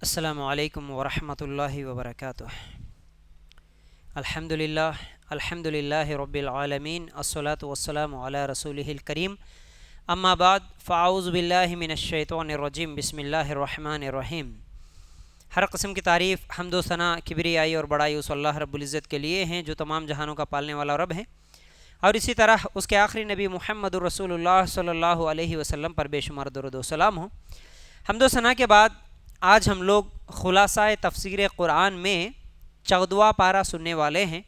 السلام علیکم ورحمۃ اللہ وبرکاتہ۔ الحمد للہ رب العالمین، الصلاۃ والسلام علی رسولہ الکریم، اما بعد فاعوذ باللہ من الشیطان الرجیم، بسم اللہ الرحمن الرحیم۔ ہر قسم کی تعریف، حمد و ثنا، کبریائی اور بڑائی اس اللہ رب العزت کے لیے ہیں جو تمام جہانوں کا پالنے والا رب ہے، اور اسی طرح اس کے آخری نبی محمد الرسول اللہ صلی اللہ علیہ وسلم پر بے شمار درود و سلام ہو۔ حمد و ثنا کے بعد آج ہم لوگ خلاصہ تفسیر قرآن میں 14واں پارہ سننے والے ہیں۔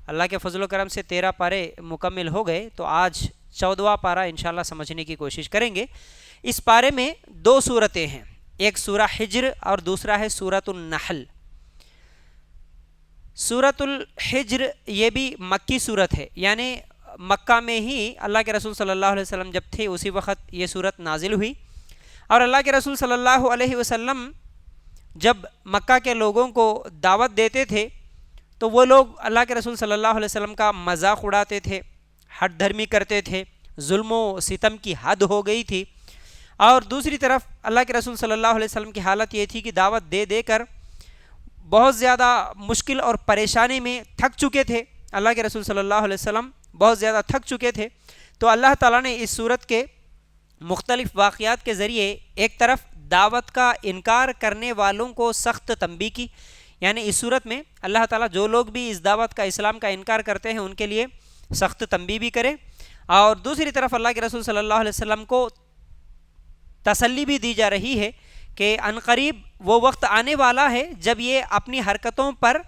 اللہ کے فضل و کرم سے 13 پارے مکمل ہو گئے، تو آج 14واں پارہ انشاءاللہ سمجھنے کی کوشش کریں گے۔ اس پارے میں 2 سورتیں ہیں، ایک سورہ حجر اور دوسرا ہے سورۃ النحل۔ سورۃ الحجر یہ بھی مکی سورت ہے، یعنی مکہ میں ہی اللہ کے رسول صلی اللہ علیہ وسلم جب تھے اسی وقت یہ سورت نازل ہوئی، اور اللہ کے رسول صلی اللہ علیہ وسلم جب مکہ کے لوگوں کو دعوت دیتے تھے تو وہ لوگ اللہ کے رسول صلی اللہ علیہ وسلم کا مذاق اڑاتے تھے، ہٹ دھرمی کرتے تھے، ظلم و ستم کی حد ہو گئی تھی، اور دوسری طرف اللہ کے رسول صلی اللہ علیہ وسلم کی حالت یہ تھی کہ دعوت دے دے کر بہت زیادہ مشکل اور پریشانی میں تھک چکے تھے۔ اللہ کے رسول صلی اللہ علیہ وسلم بہت زیادہ تھک چکے تھے، تو اللہ تعالیٰ نے اس صورت کے مختلف واقعات کے ذریعے ایک طرف دعوت کا انکار کرنے والوں کو سخت تنبیہ کی، یعنی اس صورت میں اللہ تعالیٰ جو لوگ بھی اس دعوت کا، اسلام کا انکار کرتے ہیں ان کے لیے سخت تنبیہ بھی کرے، اور دوسری طرف اللہ کے رسول صلی اللہ علیہ وسلم کو تسلی بھی دی جا رہی ہے کہ عنقریب وہ وقت آنے والا ہے جب یہ اپنی حرکتوں پر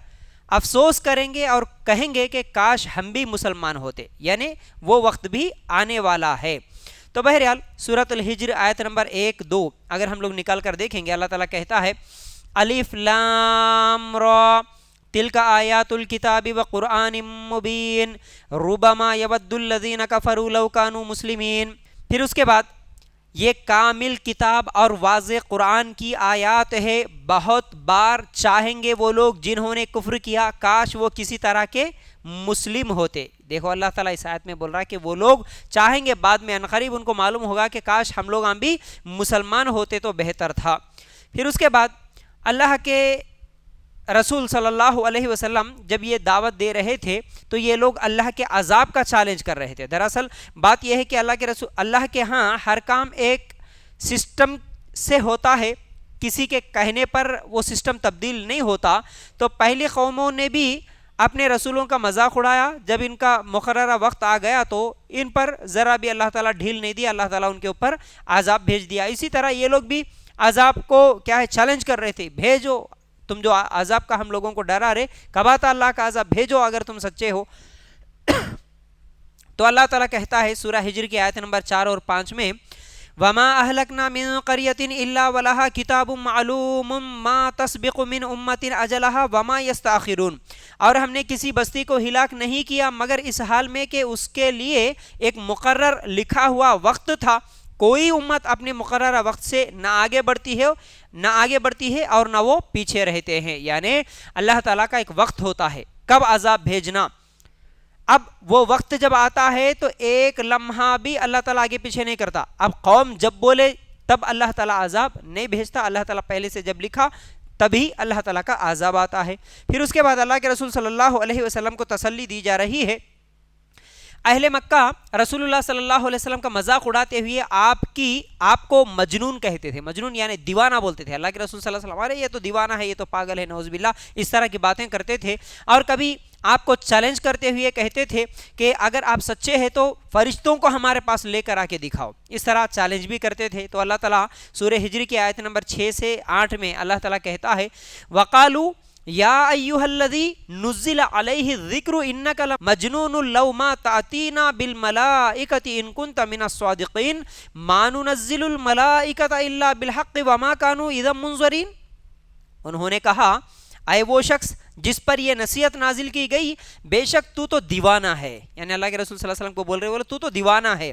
افسوس کریں گے اور کہیں گے کہ کاش ہم بھی مسلمان ہوتے، یعنی وہ وقت بھی آنے والا ہے۔ تو بہرحال سورۃ الحجر آیت نمبر 1 2 اگر ہم لوگ نکال کر دیکھیں گے، اللہ تعالیٰ کہتا ہے الف لام را تلک آیات الکتاب وقرآن مبین ربما یود الذین کفروا لو کانوا مسلمین۔ پھر اس کے بعد یہ کامل کتاب اور واضح قرآن کی آیات ہے، بہت بار چاہیں گے وہ لوگ جنہوں نے کفر کیا کاش وہ کسی طرح کے مسلم ہوتے۔ دیکھو اللہ تعالیٰ اس آیت میں بول رہا ہے کہ وہ لوگ چاہیں گے، بعد میں عنقریب ان کو معلوم ہوگا کہ کاش ہم لوگ بھی مسلمان ہوتے تو بہتر تھا۔ پھر اس کے بعد اللہ کے رسول صلی اللہ علیہ وسلم جب یہ دعوت دے رہے تھے تو یہ لوگ اللہ کے عذاب کا چیلنج کر رہے تھے۔ دراصل بات یہ ہے کہ اللہ کے ہاں ہر کام ایک سسٹم سے ہوتا ہے، کسی کے کہنے پر وہ سسٹم تبدیل نہیں ہوتا۔ تو پہلی قوموں نے بھی اپنے رسولوں کا مذاق اڑایا، جب ان کا مقررہ وقت آ گیا تو ان پر ذرا بھی اللہ تعالیٰ ڈھیل نہیں دیا، اللہ تعالیٰ ان کے اوپر عذاب بھیج دیا۔ اسی طرح یہ لوگ بھی عذاب کو چیلنج کر رہے تھے، بھیجو تم جو عذاب کا ہم لوگوں کو ڈرا رہے، کب آتا اللہ کا عذاب، بھیجو اگر تم سچے ہو۔ تو اللہ تعالیٰ کہتا ہے سورہ حجر کی آیت نمبر 4 اور 5 میں وَمَا أَهْلَكْنَا مِن قَرْيَةٍ إِلَّا وَلَهَا كِتَابٌ مَعْلُومٌ مَا تَسْبِقُ مِنْ أُمَّةٍ أَجَلَهَا وَمَا يَسْتَأْخِرُونَ۔ اور ہم نے کسی بستی کو ہلاک نہیں کیا مگر اس حال میں کہ اس کے لیے ایک مقرر لکھا ہوا وقت تھا، کوئی امت اپنے مقررہ وقت سے نہ آگے بڑھتی ہے اور نہ وہ پیچھے رہتے ہیں، یعنی اللہ تعالیٰ کا ایک وقت ہوتا ہے کب عذاب بھیجنا۔ اب وہ وقت جب آتا ہے تو ایک لمحہ بھی اللہ تعالیٰ آگے پیچھے نہیں کرتا۔ اب قوم جب بولے تب اللہ تعالیٰ عذاب نہیں بھیجتا، اللہ تعالیٰ پہلے سے جب لکھا تبھی اللہ تعالیٰ کا عذاب آتا ہے۔ پھر اس کے بعد اللہ کے رسول صلی اللہ علیہ وسلم کو تسلی دی جا رہی ہے۔ اہل مکہ رسول اللہ صلی اللہ علیہ وسلم کا مذاق اڑاتے ہوئے آپ کو مجنون کہتے تھے، مجنون یعنی دیوانہ بولتے تھے۔ اللہ کے رسول صلی اللہ علیہ وسلم ارے یہ تو دیوانہ ہے، یہ تو پاگل ہے، نعوذ باللہ، اس طرح کی باتیں کرتے تھے، اور کبھی آپ کو چیلنج کرتے ہوئے کہتے تھے کہ اگر آپ سچے ہیں تو فرشتوں کو ہمارے پاس لے کر آ کے دکھاؤ، اس طرح چیلنج بھی کرتے تھے۔ تو اللہ تعالیٰ سورہ حجر کی آیت نمبر 6 سے 8 میں اللہ تعالیٰ کہتا ہے وَقَالُوا یا ایھا الذی نزل علیہ الذکر انک لمجنون لو ما تأتینا بالملائکۃ ان کنت من الصادقین ما ننزل الملائکۃ الا بالحق وما کانوا اذا منظرین۔ انہوں نے کہا اے وہ شخص جس پر یہ نصیحت نازل کی گئی، بے شک تو دیوانہ ہے، یعنی اللہ کے رسول صلی اللہ علیہ وسلم کو بول رہے، بولے تو دیوانہ ہے،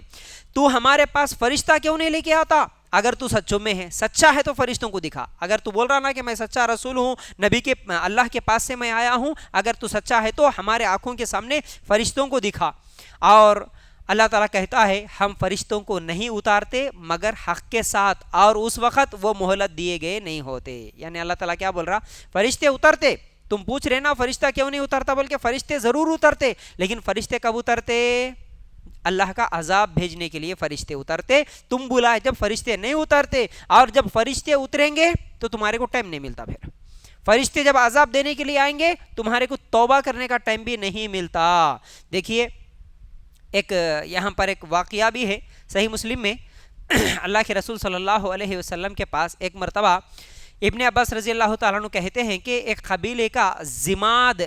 تو ہمارے پاس فرشتہ کیوں نہیں لے کے آتا؟ اگر تو سچوں میں ہے، سچا ہے تو فرشتوں کو دکھا۔ اگر تو بول رہا نا کہ میں سچا رسول ہوں، نبی کے اللہ کے پاس سے میں آیا ہوں، اگر تو سچا ہے تو ہمارے آنکھوں کے سامنے فرشتوں کو دکھا۔ اور اللہ تعالیٰ کہتا ہے ہم فرشتوں کو نہیں اتارتے مگر حق کے ساتھ، اور اس وقت وہ مہلت دیے گئے نہیں ہوتے. یعنی اللہ تعالیٰ کیا بول رہا؟ فرشتے اترتے. تم پوچھ رہے نا فرشتہ کیوں نہیں اترتا، بلکہ فرشتے ضرور اترتے، لیکن فرشتے کب اترتے؟ اللہ کا عذاب بھیجنے کے لیے فرشتے اترتے. تم بلائے جب فرشتے نہیں اترتے، اور جب فرشتے اتریں گے تو تمہارے کو ٹائم نہیں ملتا. پھر فرشتے جب عذاب دینے کے لیے آئیں گے تمہارے کو توبہ کرنے کا ٹائم بھی نہیں ملتا. دیکھیے ایک یہاں پر ایک واقعہ بھی ہے صحیح مسلم میں. اللہ کے رسول صلی اللہ علیہ وسلم کے پاس ایک مرتبہ ابن عباس رضی اللہ تعالیٰ عنہ کہتے ہیں کہ ایک قبیلے کا زماد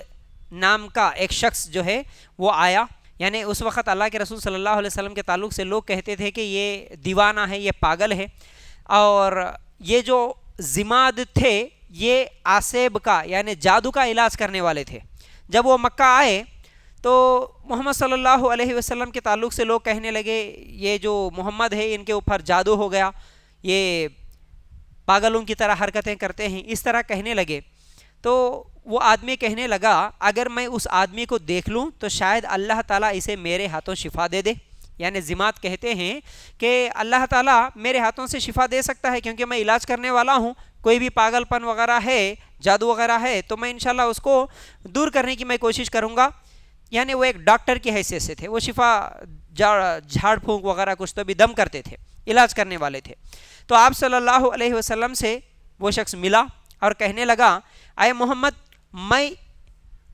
نام کا ایک شخص جو ہے وہ آیا. یعنی اس وقت اللہ کے رسول صلی اللہ علیہ وسلم کے تعلق سے لوگ کہتے تھے کہ یہ دیوانہ ہے، یہ پاگل ہے. اور یہ جو زماد تھے یہ آسیب کا یعنی جادو کا علاج کرنے والے تھے. جب وہ مکہ آئے تو محمد صلی اللہ علیہ وسلم کے تعلق سے لوگ کہنے لگے یہ جو محمد ہے ان کے اوپر جادو ہو گیا، یہ پاگلوں کی طرح حرکتیں کرتے ہیں، اس طرح کہنے لگے. تو وہ آدمی کہنے لگا اگر میں اس آدمی کو دیکھ لوں تو شاید اللہ تعالیٰ اسے میرے ہاتھوں شفا دے دے. یعنی زماد کہتے ہیں کہ اللہ تعالیٰ میرے ہاتھوں سے شفا دے سکتا ہے کیونکہ میں علاج کرنے والا ہوں. کوئی بھی پاگل پن وغیرہ ہے، جادو وغیرہ ہے تو میں انشاءاللہ اس کو دور کرنے کی میں کوشش کروں گا. یعنی وہ ایک ڈاکٹر کی حیثیت سے تھے، وہ شفا جھاڑ پھونک وغیرہ کچھ تو بھی دم کرتے تھے، علاج کرنے والے تھے. تو آپ صلی اللہ علیہ وسلم سے وہ شخص ملا اور کہنے لگا اے محمد میں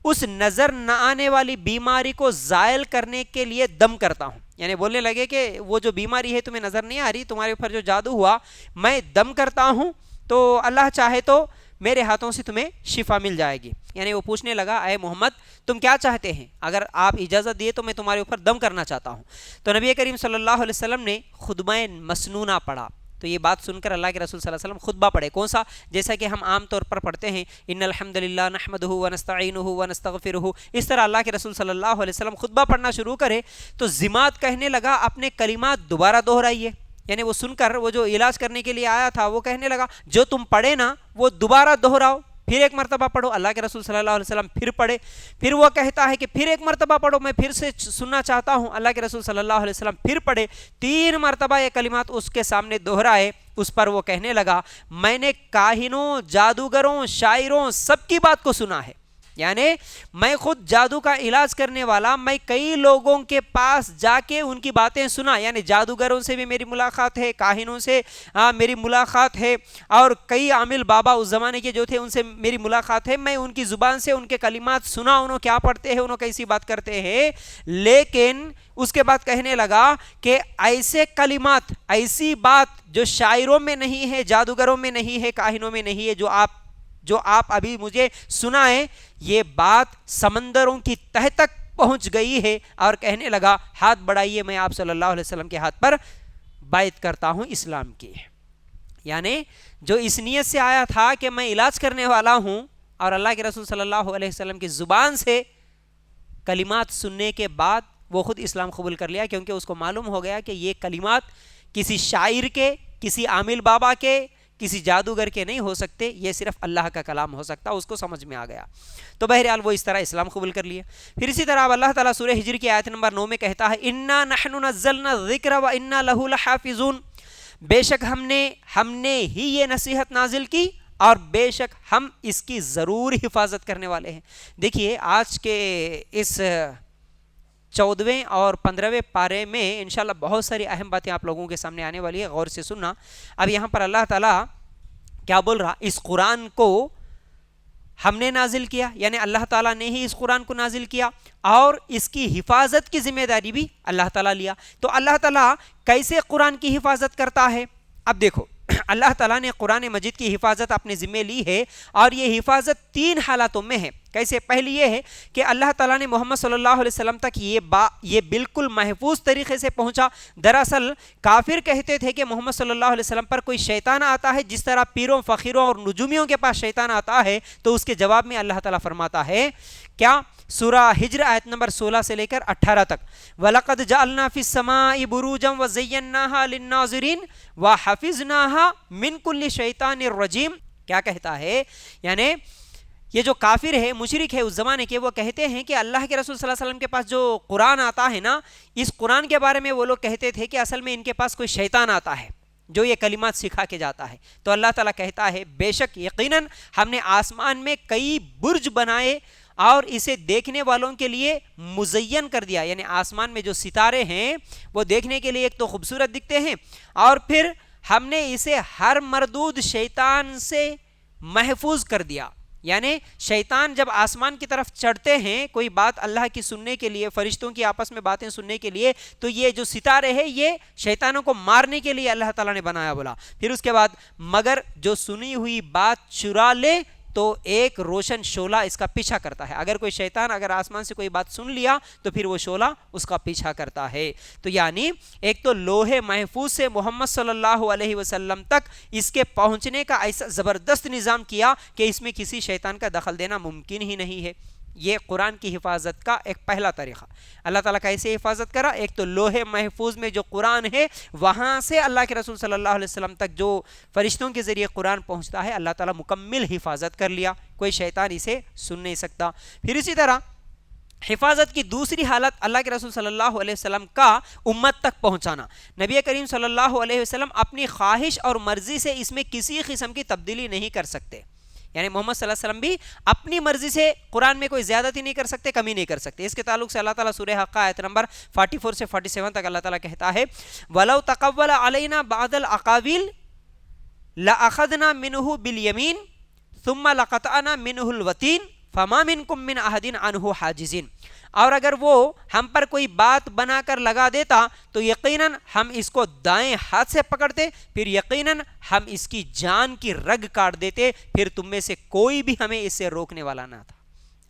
اس نظر نہ آنے والی بیماری کو زائل کرنے کے لیے دم کرتا ہوں. یعنی بولنے لگے کہ وہ جو بیماری ہے تمہیں نظر نہیں آ رہی، تمہارے اوپر جو جادو ہوا میں دم کرتا ہوں تو اللہ چاہے تو میرے ہاتھوں سے تمہیں شفا مل جائے گی. یعنی وہ پوچھنے لگا اے محمد تم کیا چاہتے ہیں، اگر آپ اجازت دیے تو میں تمہارے اوپر دم کرنا چاہتا ہوں. تو نبی کریم صلی اللہ علیہ وسلم نے خطبہ مسنونہ پڑھا. تو یہ بات سن کر اللہ کے رسول صلی اللہ علیہ وسلم خطبہ پڑھے. کون سا؟ جیسا کہ ہم عام طور پر پڑھتے ہیں ان الحمد للہ نحمدہ ونستعینہ ونستغفرہ، اس طرح اللہ کے رسول صلی اللہ علیہ وسلم خطبہ پڑھنا شروع کرے تو زماد کہنے لگا اپنے کلمات دوبارہ دہرائیے. یعنی وہ سن کر وہ جو علاج کرنے کے لیے آیا تھا وہ کہنے لگا جو تم پڑھے نا وہ دوبارہ دہراؤ، پھر ایک مرتبہ پڑھو. اللہ کے رسول صلی اللہ علیہ وسلم پھر پڑھے، پھر وہ کہتا ہے کہ پھر ایک مرتبہ پڑھو، میں پھر سے سننا چاہتا ہوں. اللہ کے رسول صلی اللہ علیہ وسلم پھر پڑھے، 3 مرتبہ یہ کلمات اس کے سامنے دہرائے. اس پر وہ کہنے لگا میں نے کاہنوں، جادوگروں، شاعروں سب کی بات کو سنا ہے. یعنی میں خود جادو کا علاج کرنے والا، میں کئی لوگوں کے پاس جا کے ان کی باتیں سنا. یعنی جادوگروں سے بھی میری ملاقات ہے، کاہنوں سے میری ملاقات ہے، اور کئی عامل بابا اس زمانے کے جو تھے ان سے میری ملاقات ہے. میں ان کی زبان سے ان کے کلمات سنا، انہوں کیا پڑھتے ہیں، انہوں کیسی بات کرتے ہیں. لیکن اس کے بعد کہنے لگا کہ ایسے کلمات، ایسی بات جو شاعروں میں نہیں ہے، جادوگروں میں نہیں ہے، کاہنوں میں نہیں ہے، جو آپ ابھی مجھے سنائیں، یہ بات سمندروں کی تہ تک پہنچ گئی ہے. اور کہنے لگا ہاتھ بڑھائیے، میں آپ صلی اللہ علیہ وسلم کے ہاتھ پر بیعت کرتا ہوں اسلام کی. یعنی جو اس نیت سے آیا تھا کہ میں علاج کرنے والا ہوں، اور اللہ کے رسول صلی اللہ علیہ وسلم کی زبان سے کلمات سننے کے بعد وہ خود اسلام قبول کر لیا، کیونکہ اس کو معلوم ہو گیا کہ یہ کلمات کسی شاعر کے، کسی عامل بابا کے، کسی جادوگر کے نہیں ہو سکتے، یہ صرف اللہ کا کلام ہو سکتا. اس کو سمجھ میں آ گیا. تو بہرحال وہ اس طرح اسلام قبول کر لیا. پھر اسی طرح اب اللہ تعالیٰ سورہ ہجر کی آیت نمبر 9 میں کہتا ہے انا نحن نزلنا الذکر وانا لہ لحافظون، بے شک ہم نے ہی یہ نصیحت نازل کی اور بے شک ہم اس کی ضرور حفاظت کرنے والے ہیں. دیکھیے آج کے اس 14ویں اور 15ویں پارے میں انشاءاللہ بہت ساری اہم باتیں آپ لوگوں کے سامنے آنے والی ہے، غور سے سننا. اب یہاں پر اللہ تعالیٰ کیا بول رہا؟ اس قرآن کو ہم نے نازل کیا، یعنی اللہ تعالیٰ نے ہی اس قرآن کو نازل کیا، اور اس کی حفاظت کی ذمہ داری بھی اللہ تعالیٰ لیا. تو اللہ تعالیٰ کیسے قرآن کی حفاظت کرتا ہے؟ اب دیکھو اللہ تعالیٰ نے قرآن مجید کی حفاظت اپنے ذمہ لی ہے، اور یہ حفاظت 3 حالاتوں میں ہے. کیسے؟ پہلی یہ ہے کہ اللہ تعالیٰ نے محمد صلی اللہ علیہ وسلم تک یہ بالکل محفوظ طریقے سے پہنچا. دراصل کافر کہتے تھے کہ محمد صلی اللہ علیہ وسلم پر کوئی شیطان آتا ہے جس طرح پیروں، فقیروں اور نجومیوں کے پاس شیطان آتا ہے. تو اس کے جواب میں اللہ تعالیٰ فرماتا ہے کیا؟ سورہ ہجر آیت نمبر 16 سے لے کر 18 تک وَلَقَدْ جَعَلْنَا فِي السَّمَاءِ بُرُوجًا وَزَيَّنَّاهَا لِلنَّاظِرِينَ وَحَفِظْنَاهَا مِنْ كُلِّ شَيْطَانٍ الرَّجِيمٍ. کیا کہتا ہے؟ یعنی یہ جو کافر ہے، مشرک ہے اس زمانے کے، وہ کہتے ہیں کہ اللہ کے رسول صلی اللہ علیہ وسلم کے پاس جو قرآن آتا ہے نا، اس قرآن کے بارے میں وہ لوگ کہتے تھے کہ اصل میں ان کے پاس کوئی شیطان آتا ہے جو یہ کلمات سکھا کے جاتا ہے۔ تو اللہ تعالیٰ کہتا ہے بے شک یقیناً ہم نے آسمان میں کئی برج بنائے اور اسے دیکھنے والوں کے لیے مزین کر دیا، یعنی آسمان میں جو ستارے ہیں وہ دیکھنے کے لیے ایک تو خوبصورت دکھتے ہیں، اور پھر ہم نے اسے ہر مردود شیطان سے محفوظ کر دیا۔ یعنی شیطان جب آسمان کی طرف چڑھتے ہیں کوئی بات اللہ کی سننے کے لیے، فرشتوں کی آپس میں باتیں سننے کے لیے، تو یہ جو ستارے ہیں یہ شیطانوں کو مارنے کے لیے اللہ تعالیٰ نے بنایا بولا۔ پھر اس کے بعد مگر جو سنی ہوئی بات چرا لے تو ایک روشن شعلہ اس کا پیچھا کرتا ہے۔ اگر کوئی شیطان اگر آسمان سے کوئی بات سن لیا تو پھر وہ شعلہ اس کا پیچھا کرتا ہے۔ تو یعنی ایک تو لوح محفوظ سے محمد صلی اللہ علیہ وسلم تک اس کے پہنچنے کا ایسا زبردست نظام کیا کہ اس میں کسی شیطان کا دخل دینا ممکن ہی نہیں ہے۔ یہ قرآن کی حفاظت کا ایک پہلا طریقہ۔ اللہ تعالیٰ کیسے حفاظت کرا؟ ایک تو لوح محفوظ میں جو قرآن ہے وہاں سے اللہ کے رسول صلی اللہ علیہ وسلم تک جو فرشتوں کے ذریعے قرآن پہنچتا ہے، اللہ تعالیٰ مکمل حفاظت کر لیا، کوئی شیطان اسے سن نہیں سکتا۔ پھر اسی طرح حفاظت کی دوسری حالت اللہ کے رسول صلی اللہ علیہ وسلم کا امت تک پہنچانا۔ نبی کریم صلی اللہ علیہ وسلم اپنی خواہش اور مرضی سے اس میں کسی قسم کی تبدیلی نہیں کر سکتے، یعنی محمد صلی اللہ علیہ وسلم بھی اپنی مرضی سے قرآن میں کوئی زیادتی نہیں کر سکتے، کمی نہیں کر سکتے۔ اس کے تعلق سے اللہ تعالیٰ سورہ حق آیت نمبر 44 سے 47 تک اللہ تعالیٰ کہتا ہے وَلَوْ تَقَوَّلَ عَلَيْنَا بَعْضَ الْأَقَاوِيلِ لَأَخَذْنَا مِنْهُ بِالْيَمِينِ ثُمَّ لَقَطَعْنَا مِنْهُ الْوَتِينَ فَمَا مِنْكُمْ مِنْ أَحَدٍ عَنْهُ حَاجِزِينَ۔ اور اگر وہ ہم پر کوئی بات بنا کر لگا دیتا تو یقیناً ہم اس کو دائیں ہاتھ سے پکڑتے، پھر یقیناً ہم اس کی جان کی رگ کاٹ دیتے، پھر تم میں سے کوئی بھی ہمیں اس سے روکنے والا نہ تھا۔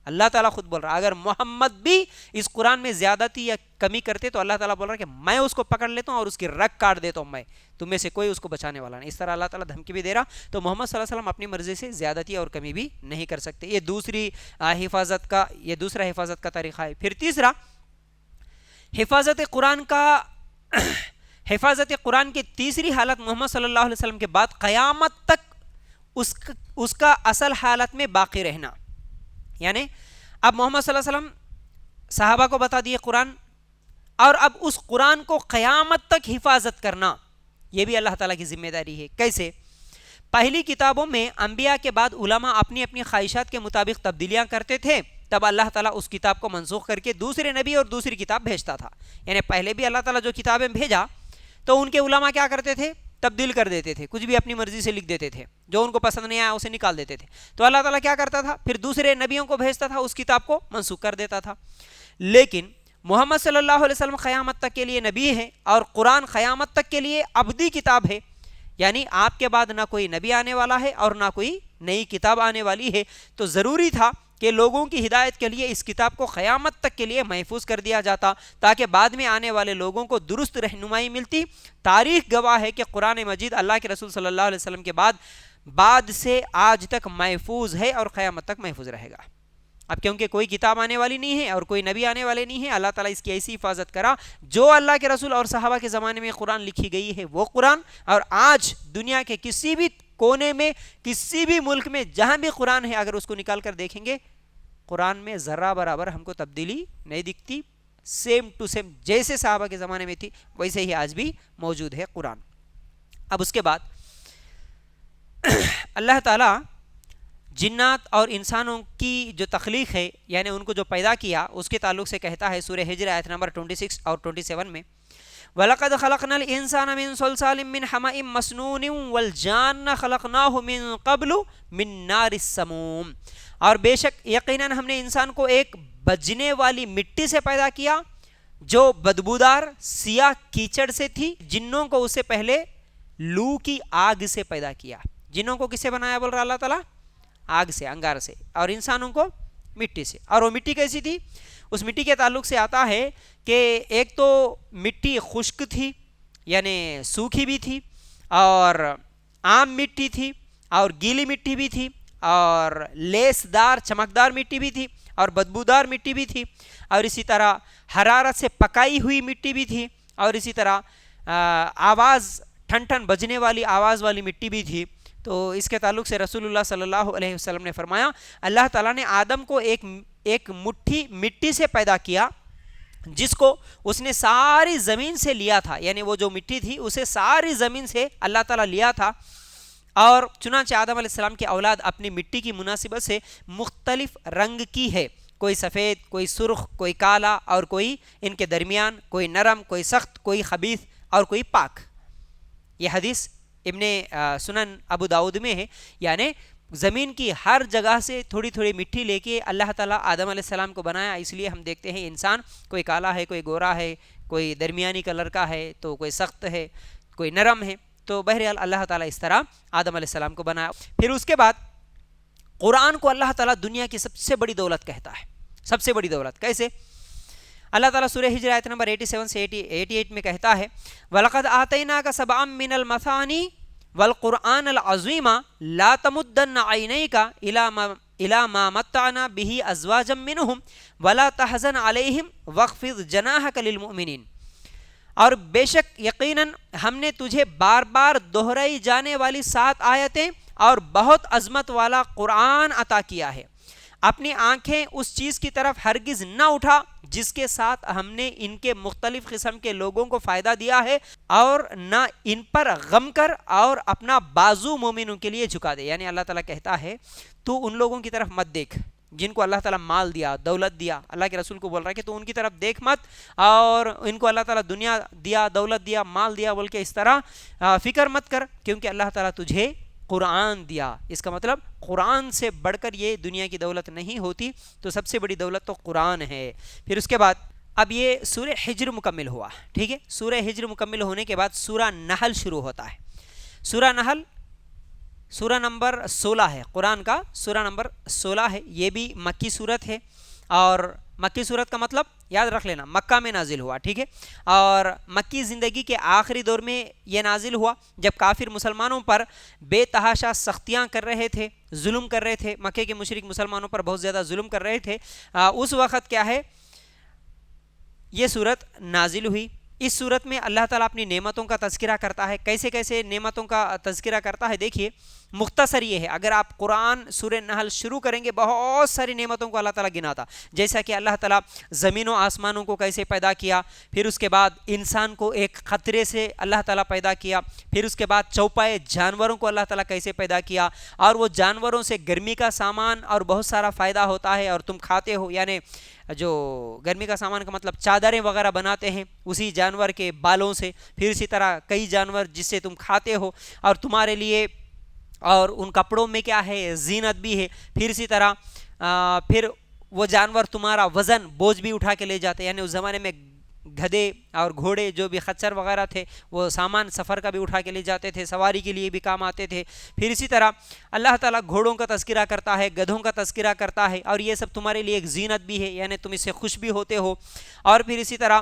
اللہ تعالیٰ خود بول رہا اگر محمد بھی اس قرآن میں زیادتی یا کمی کرتے تو اللہ تعالیٰ بول رہا کہ میں اس کو پکڑ لیتا ہوں اور اس کی رگ کاٹ دیتا ہوں، میں تم میں سے کوئی اس کو بچانے والا نہیں۔ اس طرح اللہ تعالیٰ دھمکی بھی دے رہا۔ تو محمد صلی اللہ علیہ وسلم اپنی مرضی سے زیادتی اور کمی بھی نہیں کر سکتے۔ یہ دوسرا حفاظت کا طریقہ ہے۔ پھر تیسرا حفاظت قرآن کی تیسری حالت محمد صلی اللہ علیہ وسلم کے بعد قیامت تک اس کا اصل حالت میں باقی رہنا۔ یعنی اب محمد صلی اللہ علیہ وسلم صحابہ کو بتا دیے قرآن، اور اب اس قرآن کو قیامت تک حفاظت کرنا یہ بھی اللہ تعالیٰ کی ذمہ داری ہے۔ کیسے؟ پہلی کتابوں میں انبیاء کے بعد علماء اپنی اپنی خواہشات کے مطابق تبدیلیاں کرتے تھے، تب اللہ تعالیٰ اس کتاب کو منسوخ کر کے دوسرے نبی اور دوسری کتاب بھیجتا تھا۔ یعنی پہلے بھی اللہ تعالیٰ جو کتابیں بھیجا تو ان کے علماء کیا کرتے تھے؟ تبدیل کر دیتے تھے، کچھ بھی اپنی مرضی سے لکھ دیتے تھے، جو ان کو پسند نہیں آیا اسے نکال دیتے تھے۔ تو اللہ تعالیٰ کیا کرتا تھا؟ پھر دوسرے نبیوں کو بھیجتا تھا، اس کتاب کو منسوخ کر دیتا تھا۔ لیکن محمد صلی اللہ علیہ وسلم قیامت تک کے لیے نبی ہے اور قرآن قیامت تک کے لیے ابدی کتاب ہے، یعنی آپ کے بعد نہ کوئی نبی آنے والا ہے اور نہ کوئی نئی کتاب آنے والی ہے۔ تو ضروری تھا کہ لوگوں کی ہدایت کے لیے اس کتاب کو قیامت تک کے لیے محفوظ کر دیا جاتا، تاکہ بعد میں آنے والے لوگوں کو درست رہنمائی ملتی۔ تاریخ گواہ ہے کہ قرآن مجید اللہ کے رسول صلی اللہ علیہ وسلم کے بعد سے آج تک محفوظ ہے اور قیامت تک محفوظ رہے گا۔ اب کیونکہ کوئی کتاب آنے والی نہیں ہے اور کوئی نبی آنے والے نہیں ہیں، اللہ تعالیٰ اس کی ایسی حفاظت کرا، جو اللہ کے رسول اور صحابہ کے زمانے میں قرآن لکھی گئی ہے وہ قرآن، اور آج دنیا کے کسی بھی کونے میں کسی بھی ملک میں جہاں بھی قرآن ہے اگر اس کو نکال کر دیکھیں گے قرآن میں ذرہ برابر ہم کو تبدیلی نہیں دکھتی، سیم ٹو سیم جیسے صحابہ کے زمانے میں تھی ویسے ہی آج بھی موجود ہے قرآن۔ اب اس کے بعد اللہ تعالیٰ جنات اور انسانوں کی جو تخلیق ہے، یعنی ان کو جو پیدا کیا، اس کے تعلق سے کہتا ہے سورہ ہجر آیت نمبر 26 اور 27 میں وَلَقَدْ خَلَقْنَا الْإِنسَانَ مِنْ صَلْصَالٍ مِّنْ حَمَإٍ مَّسْنُونٍ وَالْجَانَّ خَلَقْنَاهُ مِنْ قَبْلُ مِنْ نَارِ السَّمُومِ۔ اور بے شک یقیناً ہم نے انسان کو ایک بجنے والی مٹی سے پیدا کیا جو بدبودار سیاہ کیچڑ سے تھی۔ جنوں کو اس سے پہلے لو کی آگ سے پیدا کیا۔ جنوں کو کس سے بنایا بول رہا اللہ تعالیٰ؟ آگ سے، انگار سے، اور انسانوں کو مٹی سے۔ اور وہ مٹی کیسی تھی؟ اس مٹی کے تعلق سے آتا ہے کہ ایک تو مٹی خشک تھی، یعنی سوکھی بھی تھی، اور عام مٹی تھی، اور گیلی مٹی بھی تھی، اور لیس دار چمکدار مٹی بھی تھی، اور بدبودار مٹی بھی تھی، اور اسی طرح حرارت سے پکائی ہوئی مٹی بھی تھی، اور اسی طرح آواز ٹھن ٹھن بجنے والی آواز والی مٹی بھی تھی۔ تو اس کے تعلق سے رسول اللہ صلی اللہ علیہ وسلم نے فرمایا اللہ تعالیٰ نے آدم کو ایک مٹھی مٹی سے پیدا کیا جس کو اس نے ساری زمین سے لیا تھا، یعنی وہ جو مٹی تھی اسے ساری زمین سے اللہ تعالیٰ لیا تھا، اور چنانچہ آدم علیہ السلام کی اولاد اپنی مٹی کی مناسبت سے مختلف رنگ کی ہے، کوئی سفید، کوئی سرخ، کوئی کالا، اور کوئی ان کے درمیان، کوئی نرم، کوئی سخت، کوئی خبیث اور کوئی پاک۔ یہ حدیث ابن سنن ابو داؤد میں ہے، یعنی زمین کی ہر جگہ سے تھوڑی تھوڑی مٹی لے کے اللہ تعالیٰ آدم علیہ السلام کو بنایا۔ اس لیے ہم دیکھتے ہیں انسان کوئی کالا ہے، کوئی گورا ہے، کوئی درمیانی کلر کا ہے، تو کوئی سخت ہے، کوئی نرم ہے، تو بہرحال اللہ تعالیٰ اس طرح آدم علیہ السلام کو بنایا۔ پھر اس کے بعد قرآن کو اللہ تعالیٰ دنیا کی سب سے بڑی دولت کہتا ہے، سب سے بڑی دولت کیسے؟ اللہ تعالیٰ سورہ ہجر آیت نمبر 87 سے 88 میں کہتا ہے وَلَقَدْ آتَيْنَاكَ سَبْعًا مِّنَ الْمَثَانِي وَالْقُرْآنَ الْعَظِيمَ لَا تَمُدَّنَّ عَيْنَيْكَ إِلَى مَا مَتَّعْنَا بِهِ أَزْوَاجًا مِّنْهُمْ وَلَا تَحْزَنْ عَلَيْهِمْ وَاخْفِضْ جَنَاحَكَ لِلْمُؤْمِنِينَ۔ اور بے شک یقیناً ہم نے تجھے بار بار دہرائی جانے والی 7 آیتیں اور بہت عظمت والا قرآن عطا کیا ہے، اپنی آنکھیں اس چیز کی طرف ہرگز نہ اٹھا جس کے ساتھ ہم نے ان کے مختلف قسم کے لوگوں کو فائدہ دیا ہے، اور نہ ان پر غم کر اور اپنا بازو مومنوں کے لیے جھکا دے۔ یعنی اللہ تعالیٰ کہتا ہے تو ان لوگوں کی طرف مت دیکھ جن کو اللہ تعالیٰ مال دیا، دولت دیا، اللہ کے رسول کو بول رہا ہے کہ تو ان کی طرف دیکھ مت، اور ان کو اللہ تعالیٰ دنیا دیا، دولت دیا، مال دیا بول کے اس طرح فکر مت کر، کیونکہ اللہ تعالیٰ تجھے قرآن دیا۔ اس کا مطلب قرآن سے بڑھ کر یہ دنیا کی دولت نہیں ہوتی، تو سب سے بڑی دولت تو قرآن ہے۔ پھر اس کے بعد اب یہ سورہ حجر مکمل ہوا، ٹھیک ہے، سورہ حجر مکمل ہونے کے بعد سورہ نحل شروع ہوتا ہے۔ سورہ نحل سورہ نمبر 16 ہے، قرآن کا سورہ نمبر 16 ہے، یہ بھی مکی صورت ہے، اور مکی صورت کا مطلب یاد رکھ لینا مکہ میں نازل ہوا، ٹھیک ہے، اور مکی زندگی کے آخری دور میں یہ نازل ہوا جب کافر مسلمانوں پر بے تحاشا سختیاں کر رہے تھے، ظلم کر رہے تھے، مکے کے مشرک مسلمانوں پر بہت زیادہ ظلم کر رہے تھے، اس وقت کیا ہے یہ صورت نازل ہوئی۔ اس صورت میں اللہ تعالیٰ اپنی نعمتوں کا تذکرہ کرتا ہے۔ کیسے کیسے نعمتوں کا تذکرہ کرتا ہے دیکھیے، مختصر یہ ہے، اگر آپ قرآن سورہ نحل شروع کریں گے بہت ساری نعمتوں کو اللہ تعالیٰ گناتا، جیسا کہ اللہ تعالیٰ زمین و آسمانوں کو کیسے پیدا کیا، پھر اس کے بعد انسان کو ایک خطرے سے اللہ تعالیٰ پیدا کیا، پھر اس کے بعد چوپائے جانوروں کو اللہ تعالیٰ کیسے پیدا کیا، اور وہ جانوروں سے گرمی کا سامان اور بہت سارا فائدہ ہوتا ہے اور تم کھاتے ہو، یعنی جو گرمی کا سامان کا مطلب چادریں وغیرہ بناتے ہیں اسی جانور کے بالوں سے، پھر اسی طرح کئی جانور جس سے تم کھاتے ہو اور تمہارے لیے، اور ان کپڑوں میں کیا ہے زینت بھی ہے، پھر اسی طرح پھر وہ جانور تمہارا وزن بوجھ بھی اٹھا کے لے جاتے، یعنی اس زمانے میں گدھے اور گھوڑے جو بھی خچر وغیرہ تھے وہ سامان سفر کا بھی اٹھا کے لے جاتے تھے، سواری کے لیے بھی کام آتے تھے۔ پھر اسی طرح اللہ تعالیٰ گھوڑوں کا تذکرہ کرتا ہے، گدھوں کا تذکرہ کرتا ہے، اور یہ سب تمہارے لیے ایک زینت بھی ہے، یعنی تم اس سے خوش بھی ہوتے ہو۔ اور پھر اسی طرح